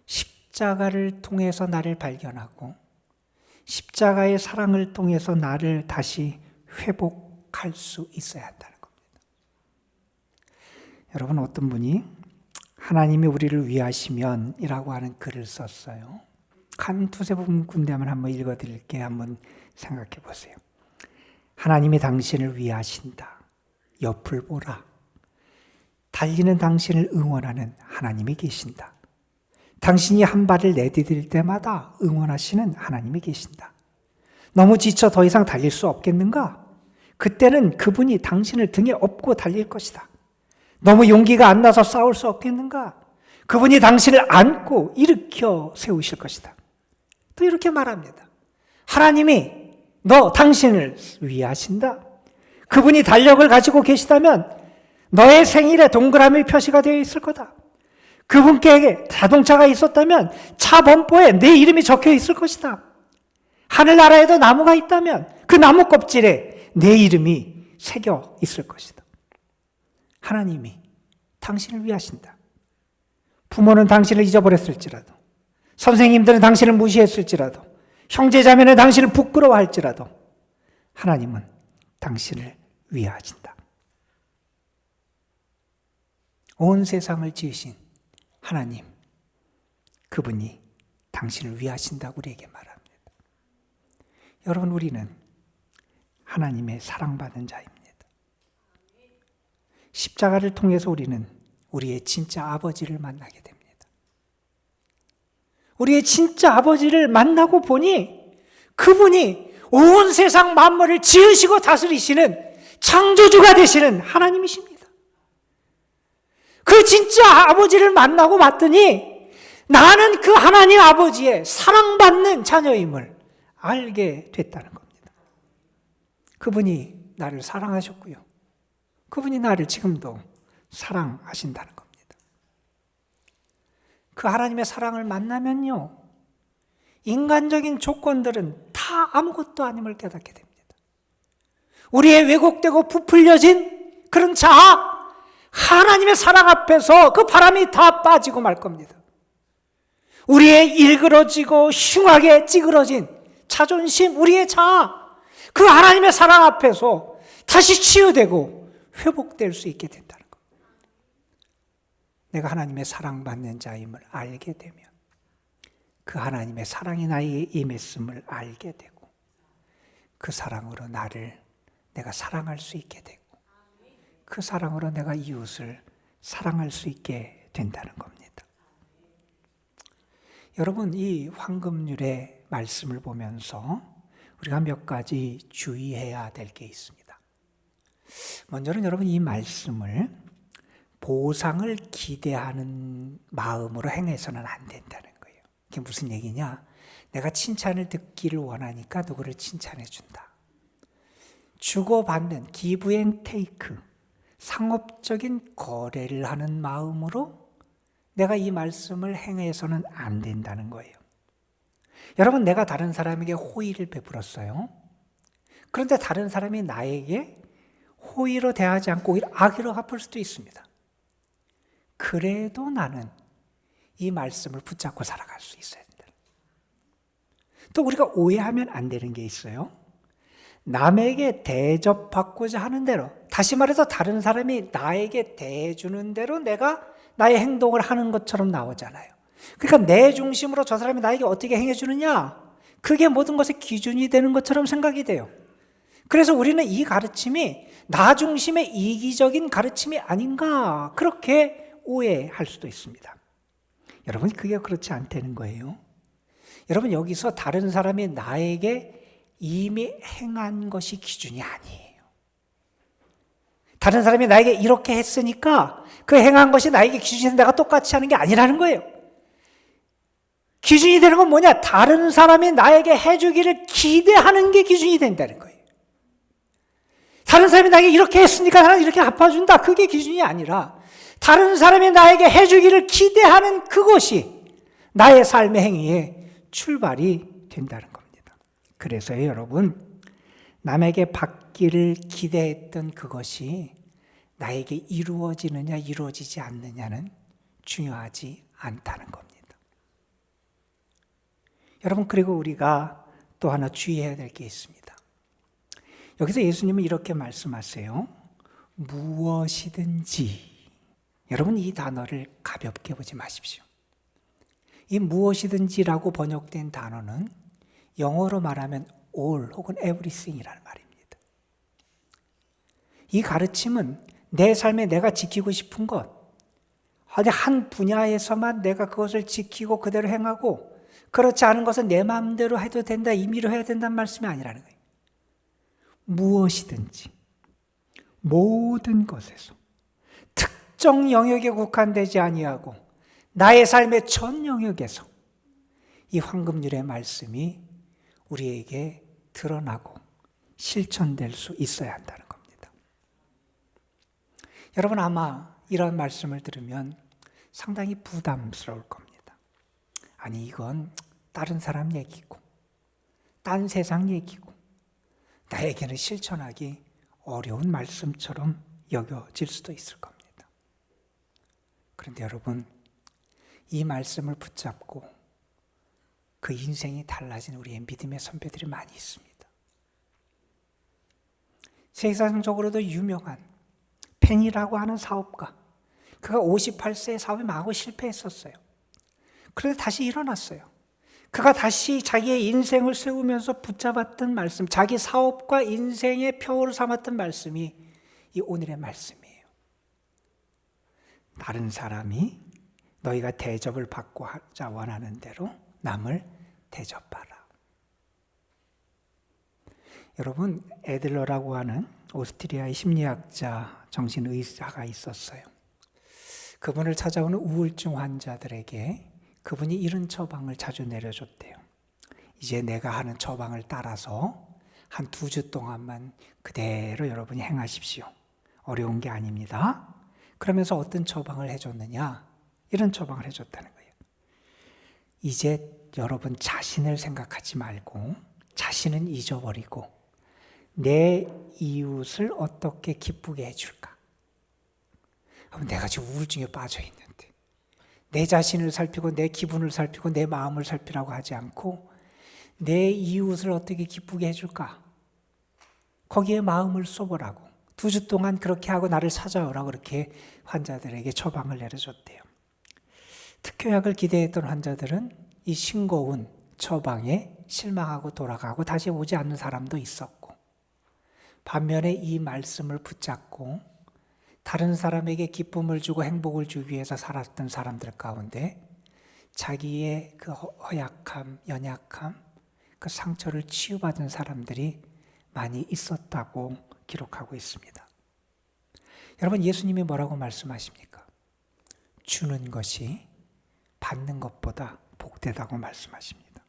S3: 십자가를 통해서 나를 발견하고 십자가의 사랑을 통해서 나를 다시 회복할 수 있어야 한다는 겁니다. 여러분, 어떤 분이 하나님이 우리를 위하시면 이라고 하는 글을 썼어요. 한 두세 군데만 한번 읽어드릴게요. 한번 생각해 보세요. 하나님이 당신을 위하신다. 옆을 보라. 달리는 당신을 응원하는 하나님이 계신다. 당신이 한 발을 내디딜 때마다 응원하시는 하나님이 계신다. 너무 지쳐 더 이상 달릴 수 없겠는가? 그때는 그분이 당신을 등에 업고 달릴 것이다. 너무 용기가 안 나서 싸울 수 없겠는가? 그분이 당신을 안고 일으켜 세우실 것이다. 또 이렇게 말합니다. 하나님이 당신을 위하신다. 그분이 달력을 가지고 계시다면 너의 생일에 동그라미 표시가 되어 있을 거다. 그분께 자동차가 있었다면 차 범퍼에 내 이름이 적혀 있을 것이다. 하늘나라에도 나무가 있다면 그 나무 껍질에 내 이름이 새겨 있을 것이다. 하나님이 당신을 위하신다. 부모는 당신을 잊어버렸을지라도, 선생님들은 당신을 무시했을지라도, 형제자매는 당신을 부끄러워할지라도 하나님은 당신을 위하신다. 온 세상을 지으신 하나님, 그분이 당신을 위하신다고 우리에게 말합니다. 여러분, 우리는 하나님의 사랑받은 자입니다. 십자가를 통해서 우리는 우리의 진짜 아버지를 만나게 됩니다. 우리의 진짜 아버지를 만나고 보니 그분이 온 세상 만물을 지으시고 다스리시는 창조주가 되시는 하나님이십니다. 그 진짜 아버지를 만나고 봤더니 나는 그 하나님 아버지의 사랑받는 자녀임을 알게 됐다는 겁니다. 그분이 나를 사랑하셨고요. 그분이 나를 지금도 사랑하신다는 겁니다. 그 하나님의 사랑을 만나면요, 인간적인 조건들은 다 아무것도 아님을 깨닫게 됩니다. 우리의 왜곡되고 부풀려진 그런 자아, 하나님의 사랑 앞에서 그 바람이 다 빠지고 말 겁니다. 우리의 일그러지고 흉하게 찌그러진 자존심, 우리의 자아, 그 하나님의 사랑 앞에서 다시 치유되고 회복될 수 있게 된다는 것. 내가 하나님의 사랑받는 자임을 알게 되면 그 하나님의 사랑이 나에게 임했음을 알게 되고 그 사랑으로 내가 사랑할 수 있게 되고 그 사랑으로 내가 이웃을 사랑할 수 있게 된다는 겁니다. 여러분, 이 황금률의 말씀을 보면서 우리가 몇 가지 주의해야 될 게 있습니다. 먼저는 여러분, 이 말씀을 보상을 기대하는 마음으로 행해서는 안 된다는 거예요. 이게 무슨 얘기냐? 내가 칭찬을 듣기를 원하니까 누구를 칭찬해 준다. 주고받는 기브 앤 테이크, 상업적인 거래를 하는 마음으로 내가 이 말씀을 행해서는 안 된다는 거예요. 여러분, 내가 다른 사람에게 호의를 베풀었어요. 그런데 다른 사람이 나에게 호의로 대하지 않고 오히려 악의로 갚을 수도 있습니다. 그래도 나는 이 말씀을 붙잡고 살아갈 수 있어야 된다. 또 우리가 오해하면 안 되는 게 있어요. 남에게 대접받고자 하는 대로, 다시 말해서 다른 사람이 나에게 대해주는 대로 내가 나의 행동을 하는 것처럼 나오잖아요. 그러니까 내 중심으로 저 사람이 나에게 어떻게 행해주느냐, 그게 모든 것의 기준이 되는 것처럼 생각이 돼요. 그래서 우리는 이 가르침이 나 중심의 이기적인 가르침이 아닌가, 그렇게 오해할 수도 있습니다. 여러분, 그게 그렇지 않다는 거예요. 여러분, 여기서 다른 사람이 나에게 이미 행한 것이 기준이 아니에요. 다른 사람이 나에게 이렇게 했으니까 그 행한 것이 나에게 기준이 내가 똑같이 하는 게 아니라는 거예요. 기준이 되는 건 뭐냐? 다른 사람이 나에게 해주기를 기대하는 게 기준이 된다는 거예요. 다른 사람이 나에게 이렇게 했으니까 나는 이렇게 갚아준다, 그게 기준이 아니라 다른 사람이 나에게 해주기를 기대하는 그것이 나의 삶의 행위의 출발이 된다는 겁니다. 그래서 여러분, 남에게 받기를 기대했던 그것이 나에게 이루어지느냐 이루어지지 않느냐는 중요하지 않다는 겁니다. 여러분, 그리고 우리가 또 하나 주의해야 될 게 있습니다. 여기서 예수님은 이렇게 말씀하세요. 무엇이든지. 여러분, 이 단어를 가볍게 보지 마십시오. 이 무엇이든지라고 번역된 단어는 영어로 말하면 all 혹은 everything이라는 말입니다. 이 가르침은 내 삶에 내가 지키고 싶은 것, 한 분야에서만 내가 그것을 지키고 그대로 행하고 그렇지 않은 것은 내 마음대로 해도 된다, 임의로 해야 된다는 말씀이 아니라는 거예요. 무엇이든지 모든 것에서 특정 영역에 국한되지 아니하고 나의 삶의 전 영역에서 이 황금률의 말씀이 우리에게 드러나고 실천될 수 있어야 한다는 겁니다. 여러분, 아마 이런 말씀을 들으면 상당히 부담스러울 겁니다. 아니, 이건 다른 사람 얘기고 딴 세상 얘기고 나에게는 실천하기 어려운 말씀처럼 여겨질 수도 있을 겁니다. 그런데 여러분, 이 말씀을 붙잡고 그 인생이 달라진 우리의 믿음의 선배들이 많이 있습니다. 세상적으로도 유명한 펜이라고 하는 사업가, 그가 58세에 사업이 망하고 실패했었어요. 그런데 다시 일어났어요. 그가 다시 자기의 인생을 세우면서 붙잡았던 말씀, 자기 사업과 인생의 표를 삼았던 말씀이 이 오늘의 말씀이에요. 다른 사람이 너희가 대접을 받고자 원하는 대로 남을 대접하라. 여러분, 애들러라고 하는 오스트리아의 심리학자, 정신의사가 있었어요. 그분을 찾아오는 우울증 환자들에게 그분이 이런 처방을 자주 내려줬대요. 이제 내가 하는 처방을 따라서 한 2주 동안만 그대로 여러분이 행하십시오. 어려운 게 아닙니다. 그러면서 어떤 처방을 해줬느냐? 이런 처방을 해줬다는 거예요. 이제 여러분 자신을 생각하지 말고 자신은 잊어버리고 내 이웃을 어떻게 기쁘게 해줄까? 내가 지금 우울증에 빠져 있는데 내 자신을 살피고 내 기분을 살피고 내 마음을 살피라고 하지 않고 내 이웃을 어떻게 기쁘게 해줄까? 거기에 마음을 쏘보라고 2주 동안 그렇게 하고 나를 찾아오라고 그렇게 환자들에게 처방을 내려줬대요. 특효약을 기대했던 환자들은 이 싱거운 처방에 실망하고 돌아가고 다시 오지 않는 사람도 있었고, 반면에 이 말씀을 붙잡고 다른 사람에게 기쁨을 주고 행복을 주기 위해서 살았던 사람들 가운데 자기의 그 허약함, 연약함, 그 상처를 치유받은 사람들이 많이 있었다고 기록하고 있습니다. 여러분, 예수님이 뭐라고 말씀하십니까? 주는 것이 받는 것보다 복되다고 말씀하십니다.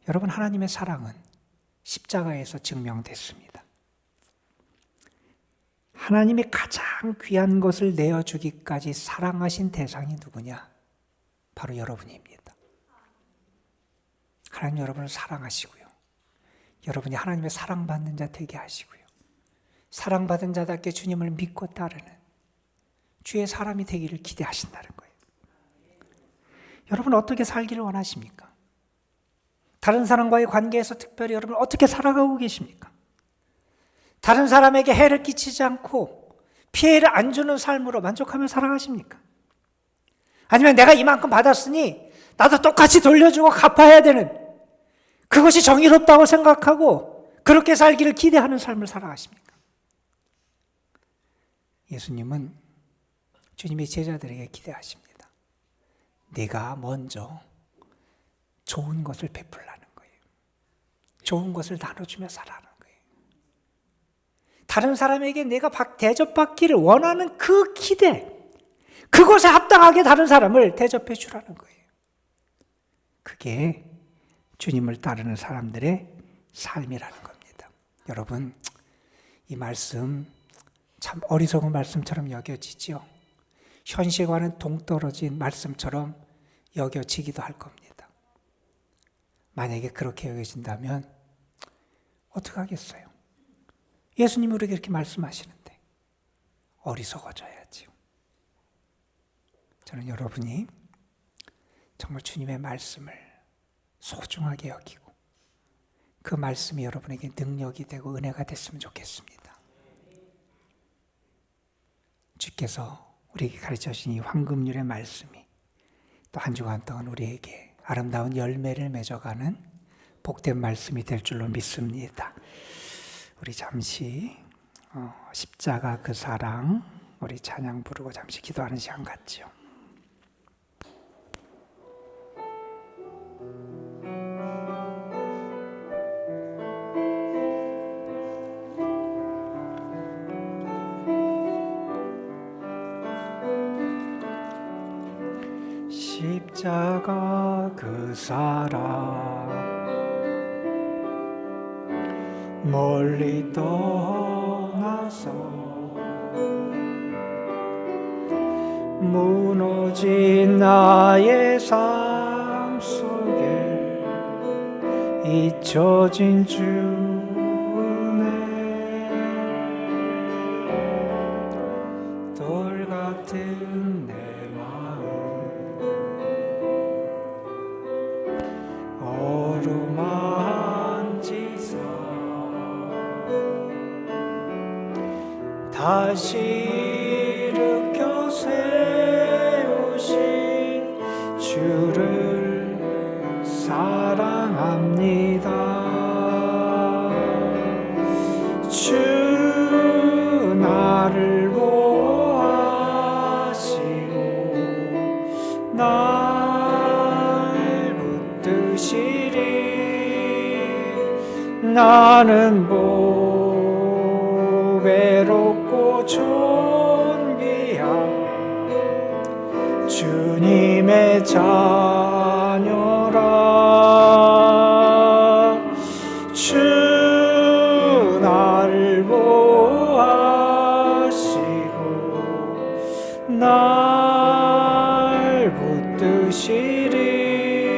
S3: 여러분, 하나님의 사랑은 십자가에서 증명됐습니다. 하나님이 가장 귀한 것을 내어주기까지 사랑하신 대상이 누구냐? 바로 여러분입니다. 하나님 여러분을 사랑하시고요. 여러분이 하나님의 사랑받는 자 되게 하시고요. 사랑받은 자답게 주님을 믿고 따르는 주의 사람이 되기를 기대하신다는 거예요. 여러분 어떻게 살기를 원하십니까? 다른 사람과의 관계에서 특별히 여러분 어떻게 살아가고 계십니까? 다른 사람에게 해를 끼치지 않고 피해를 안 주는 삶으로 만족하며 살아가십니까? 아니면 내가 이만큼 받았으니 나도 똑같이 돌려주고 갚아야 되는, 그것이 정의롭다고 생각하고 그렇게 살기를 기대하는 삶을 살아가십니까? 예수님은 주님의 제자들에게 기대하십니다. 내가 먼저 좋은 것을 베풀라는 거예요. 좋은 것을 나눠주며 살아라는 거예요. 다른 사람에게 내가 대접받기를 원하는 그 기대, 그것에 합당하게 다른 사람을 대접해 주라는 거예요. 그게 주님을 따르는 사람들의 삶이라는 겁니다. 여러분, 이 말씀 참 어리석은 말씀처럼 여겨지죠. 현실과는 동떨어진 말씀처럼 여겨지기도 할 겁니다. 만약에 그렇게 여겨진다면 어떡하겠어요? 예수님이 우리에게 이렇게 말씀하시는데 어리석어져야지요. 저는 여러분이 정말 주님의 말씀을 소중하게 여기고 그 말씀이 여러분에게 능력이 되고 은혜가 됐으면 좋겠습니다. 주께서 우리에게 가르쳐 주신 이 황금률의 말씀이 또 한 주간 동안 우리에게 아름다운 열매를 맺어가는 복된 말씀이 될 줄로 믿습니다. 우리 잠시 십자가 그 사랑, 우리 찬양 부르고 잠시 기도하는 시간 갖지요. 십자가 그 사랑 멀리 떠나서 무너진 나의 삶 속에 잊혀진 주네 돌 같은 내 마음 어루만지사 다시 일으켜 세우신 주를 사랑합니다. 주 나를 보아시고 날 붙드시리 나는 외롭고 존귀한 주님의 자녀라. 주 나를 보아시고 날 붙드시리 붙드시리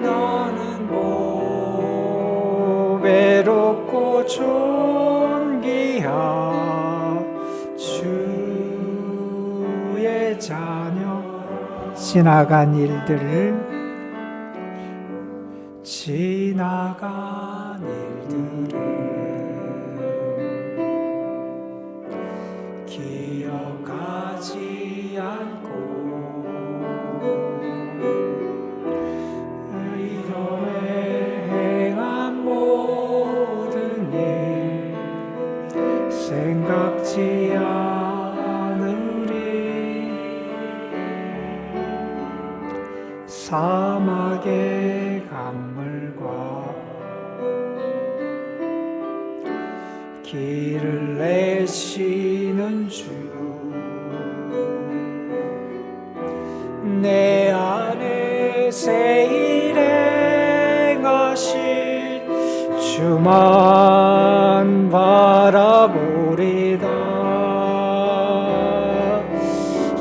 S3: 너는 보배롭고 존귀하 주의 자녀. 지나간 일들을 기억하지 않고 이전에 행한 모든 일 생각지 않으리. 사막의 강물과 길을 내시는 주, 내 안에 새 일 행하신 주만 바라보리다.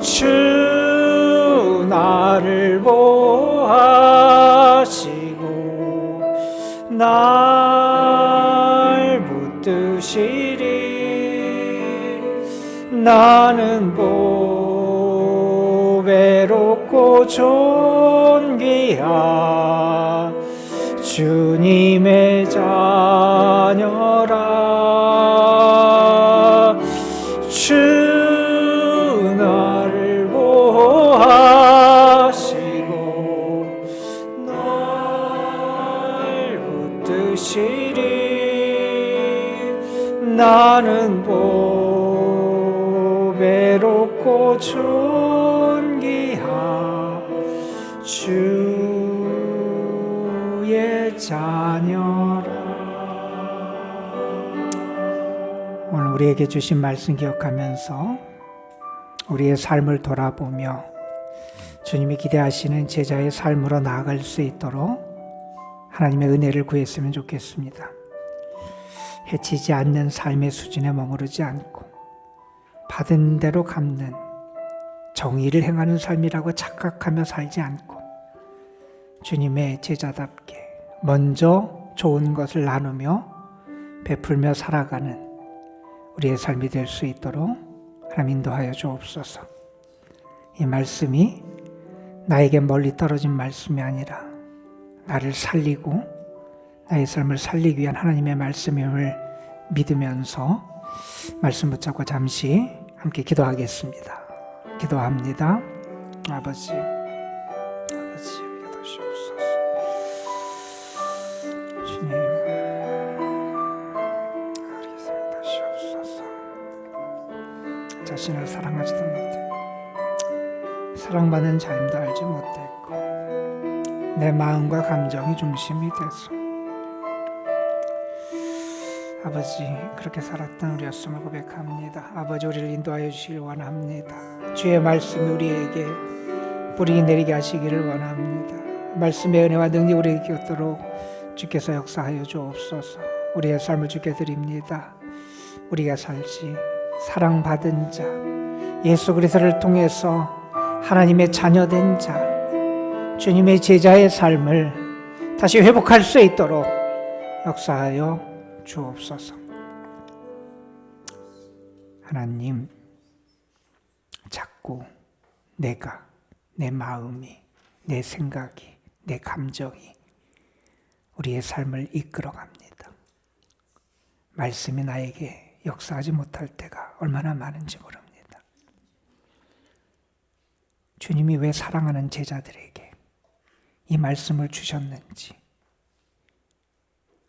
S3: 주 나를 보하시고 날 붙드시리. 나는 보배롭고 존귀하 주님의 자녀라. 주 나를 보하시고 날 붙드시리. 나는 보배롭고 존귀하 주의 자녀라. 오늘 우리에게 주신 말씀 기억하면서 우리의 삶을 돌아보며 주님이 기대하시는 제자의 삶으로 나아갈 수 있도록 하나님의 은혜를 구했으면 좋겠습니다. 해치지 않는 삶의 수준에 머무르지 않고 받은 대로 갚는 정의를 행하는 삶이라고 착각하며 살지 않고 주님의 제자답게 먼저 좋은 것을 나누며 베풀며 살아가는 우리의 삶이 될 수 있도록 하나님 인도하여 주옵소서. 이 말씀이 나에게 멀리 떨어진 말씀이 아니라 나를 살리고 나의 삶을 살리기 위한 하나님의 말씀임을 믿으면서 말씀 붙잡고 잠시 함께 기도하겠습니다. 기도합니다. 아버지 기도하시옵소서. 주님 하시옵소서. 자신을 사랑하지도 못했고 사랑받는 자임도 알지 못했고 내 마음과 감정이 중심이 돼서 아버지 그렇게 살았던 우리였음을 고백합니다. 아버지 우리를 인도하여 주시길 원합니다. 주의 말씀이 우리에게 뿌리 내리게 하시기를 원합니다. 말씀의 은혜와 능력이 우리에게 곁도록 주께서 역사하여 주옵소서. 우리의 삶을 주께 드립니다. 우리가 살지 사랑받은 자 예수 그리스도를 통해서 하나님의 자녀된 자 주님의 제자의 삶을 다시 회복할 수 있도록 역사하여 주옵소서. 하나님, 자꾸 내가, 내 마음이, 내 생각이, 내 감정이 우리의 삶을 이끌어갑니다. 말씀이 나에게 역사하지 못할 때가 얼마나 많은지 모릅니다. 주님이 왜 사랑하는 제자들에게 이 말씀을 주셨는지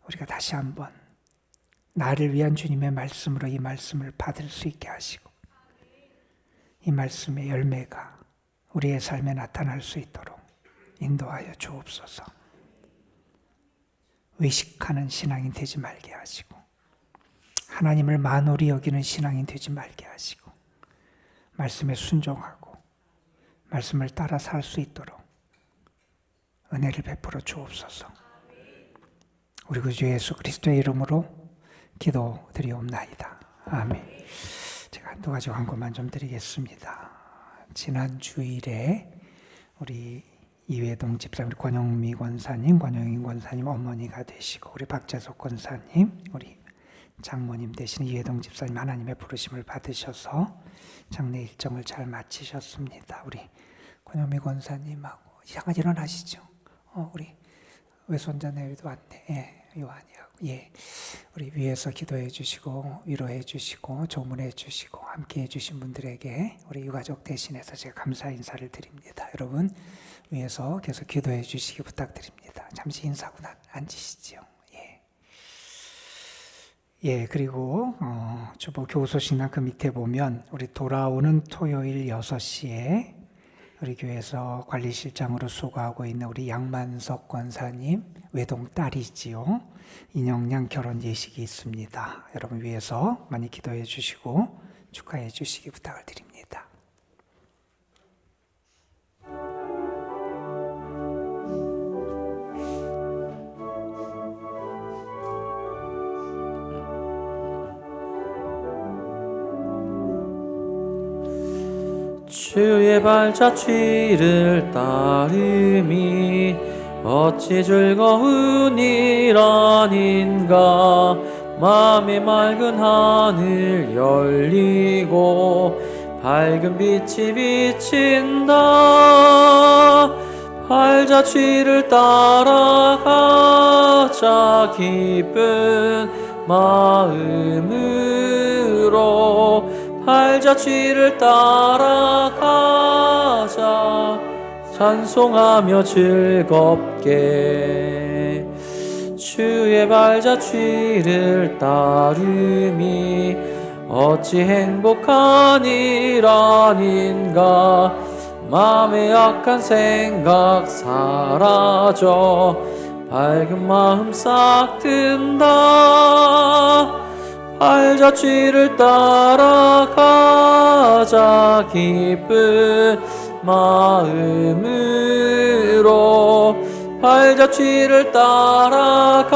S3: 우리가 다시 한번 나를 위한 주님의 말씀으로 이 말씀을 받을 수 있게 하시고 이 말씀의 열매가 우리의 삶에 나타날 수 있도록 인도하여 주옵소서. 의식하는 신앙이 되지 말게 하시고 하나님을 만홀히 여기는 신앙이 되지 말게 하시고 말씀에 순종하고 말씀을 따라 살 수 있도록 은혜를 베풀어 주옵소서. 우리 구주 예수 그리스도의 이름으로 기도드리옵나이다. 아멘. 제가 한두 가지 광고만 좀 드리겠습니다. 지난 주일에 우리 이회동 집사, 우리 권영미 권사님, 권영인 권사님 어머니가 되시고, 우리 박재석 권사님, 우리 장모님 되시는 이회동 집사님, 하나님의 부르심을 받으셔서 장례 일정을 잘 마치셨습니다. 우리 권영미 권사님하고 잠깐 일어나시죠. 우리 외손자 내외도 왔네. 예, 요한이하고. 예, 우리 위에서 기도해 주시고 위로해 주시고 조문해 주시고 함께해 주신 분들에게 우리 유가족 대신해서 제가 감사 인사를 드립니다. 여러분 위에서 계속 기도해 주시기 부탁드립니다. 잠시 인사하고 앉으시죠. 예, 그리고 주보 교우소식란 그 밑에 보면 우리 돌아오는 토요일 6시에 우리 교회에서 관리실장으로 수고하고 있는 우리 양만석 권사님 외동 딸이지요. 인영양 결혼 예식이 있습니다. 여러분 위해서 많이 기도해 주시고 축하해 주시기 부탁을 드립니다.
S1: 주의 발자취를 따름이 어찌 즐거운 일 아닌가. 맘에 맑은 하늘 열리고 밝은 빛이 비친다. 발자취를 따라가자 기쁜 마음으로. 발자취를 따라가자 찬송하며 즐겁게. 주의 발자취를 따름이 어찌 행복한 일 아닌가. 마음의 악한 생각 사라져 밝은 마음 싹 든다. 발자취를 따라가자 기쁜 마음으로. 발자취를 따라가자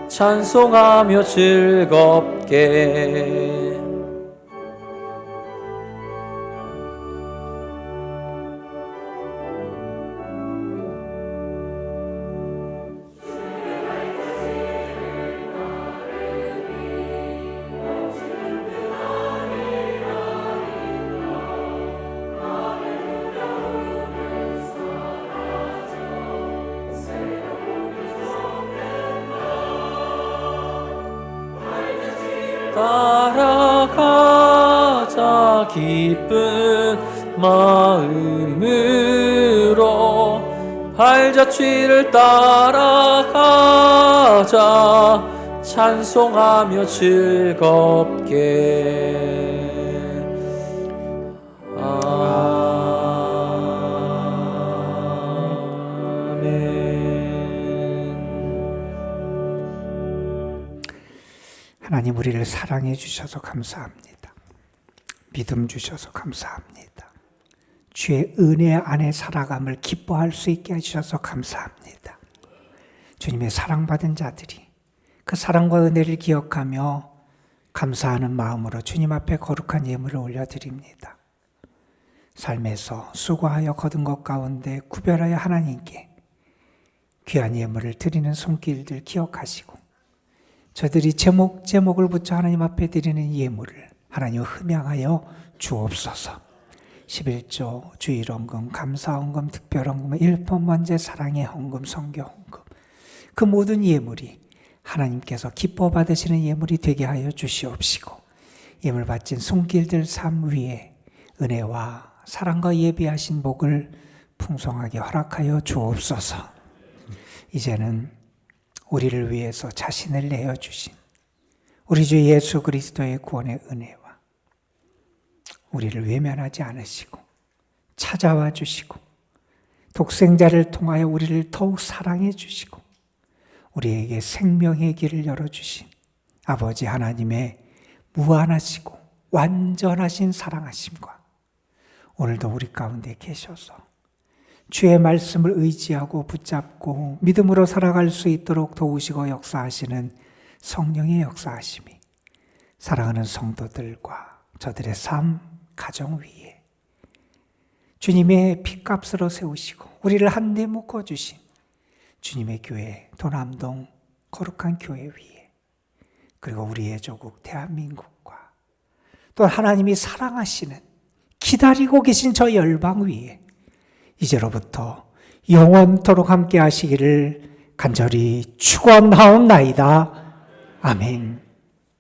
S1: 찬송하며 즐겁게. 따라가자 기쁜 마음으로. 발자취를 따라가자 찬송하며 즐겁게.
S3: 하나님 우리를 사랑해 주셔서 감사합니다. 믿음 주셔서 감사합니다. 주의 은혜 안에 살아감을 기뻐할 수 있게 해주셔서 감사합니다. 주님의 사랑받은 자들이 그 사랑과 은혜를 기억하며 감사하는 마음으로 주님 앞에 거룩한 예물을 올려드립니다. 삶에서 수고하여 거둔 것 가운데 구별하여 하나님께 귀한 예물을 드리는 손길들 기억하시고 저들이 제목을 붙여 하나님 앞에 드리는 예물을 하나님 흠양하여 주옵소서. 11조, 주일헌금, 감사헌금, 특별헌금, 일품원제, 사랑의 헌금, 선교헌금 그 모든 예물이 하나님께서 기뻐 받으시는 예물이 되게 하여 주시옵시고 예물 바친 손길들 삶 위에 은혜와 사랑과 예비하신 복을 풍성하게 허락하여 주옵소서. 이제는 우리를 위해서 자신을 내어주신 우리 주 예수 그리스도의 구원의 은혜와 우리를 외면하지 않으시고 찾아와 주시고 독생자를 통하여 우리를 더욱 사랑해 주시고 우리에게 생명의 길을 열어주신 아버지 하나님의 무한하시고 완전하신 사랑하심과 오늘도 우리 가운데 계셔서 주의 말씀을 의지하고 붙잡고 믿음으로 살아갈 수 있도록 도우시고 역사하시는 성령의 역사하심이 사랑하는 성도들과 저들의 삶, 가정 위에 주님의 핏값으로 세우시고 우리를 한데 묶어주신 주님의 교회 도남동 거룩한 교회 위에, 그리고 우리의 조국 대한민국과 또 하나님이 사랑하시는 기다리고 계신 저 열방 위에 이제로부터 영원토록 함께 하시기를 간절히 축원하옵나이다. 아멘.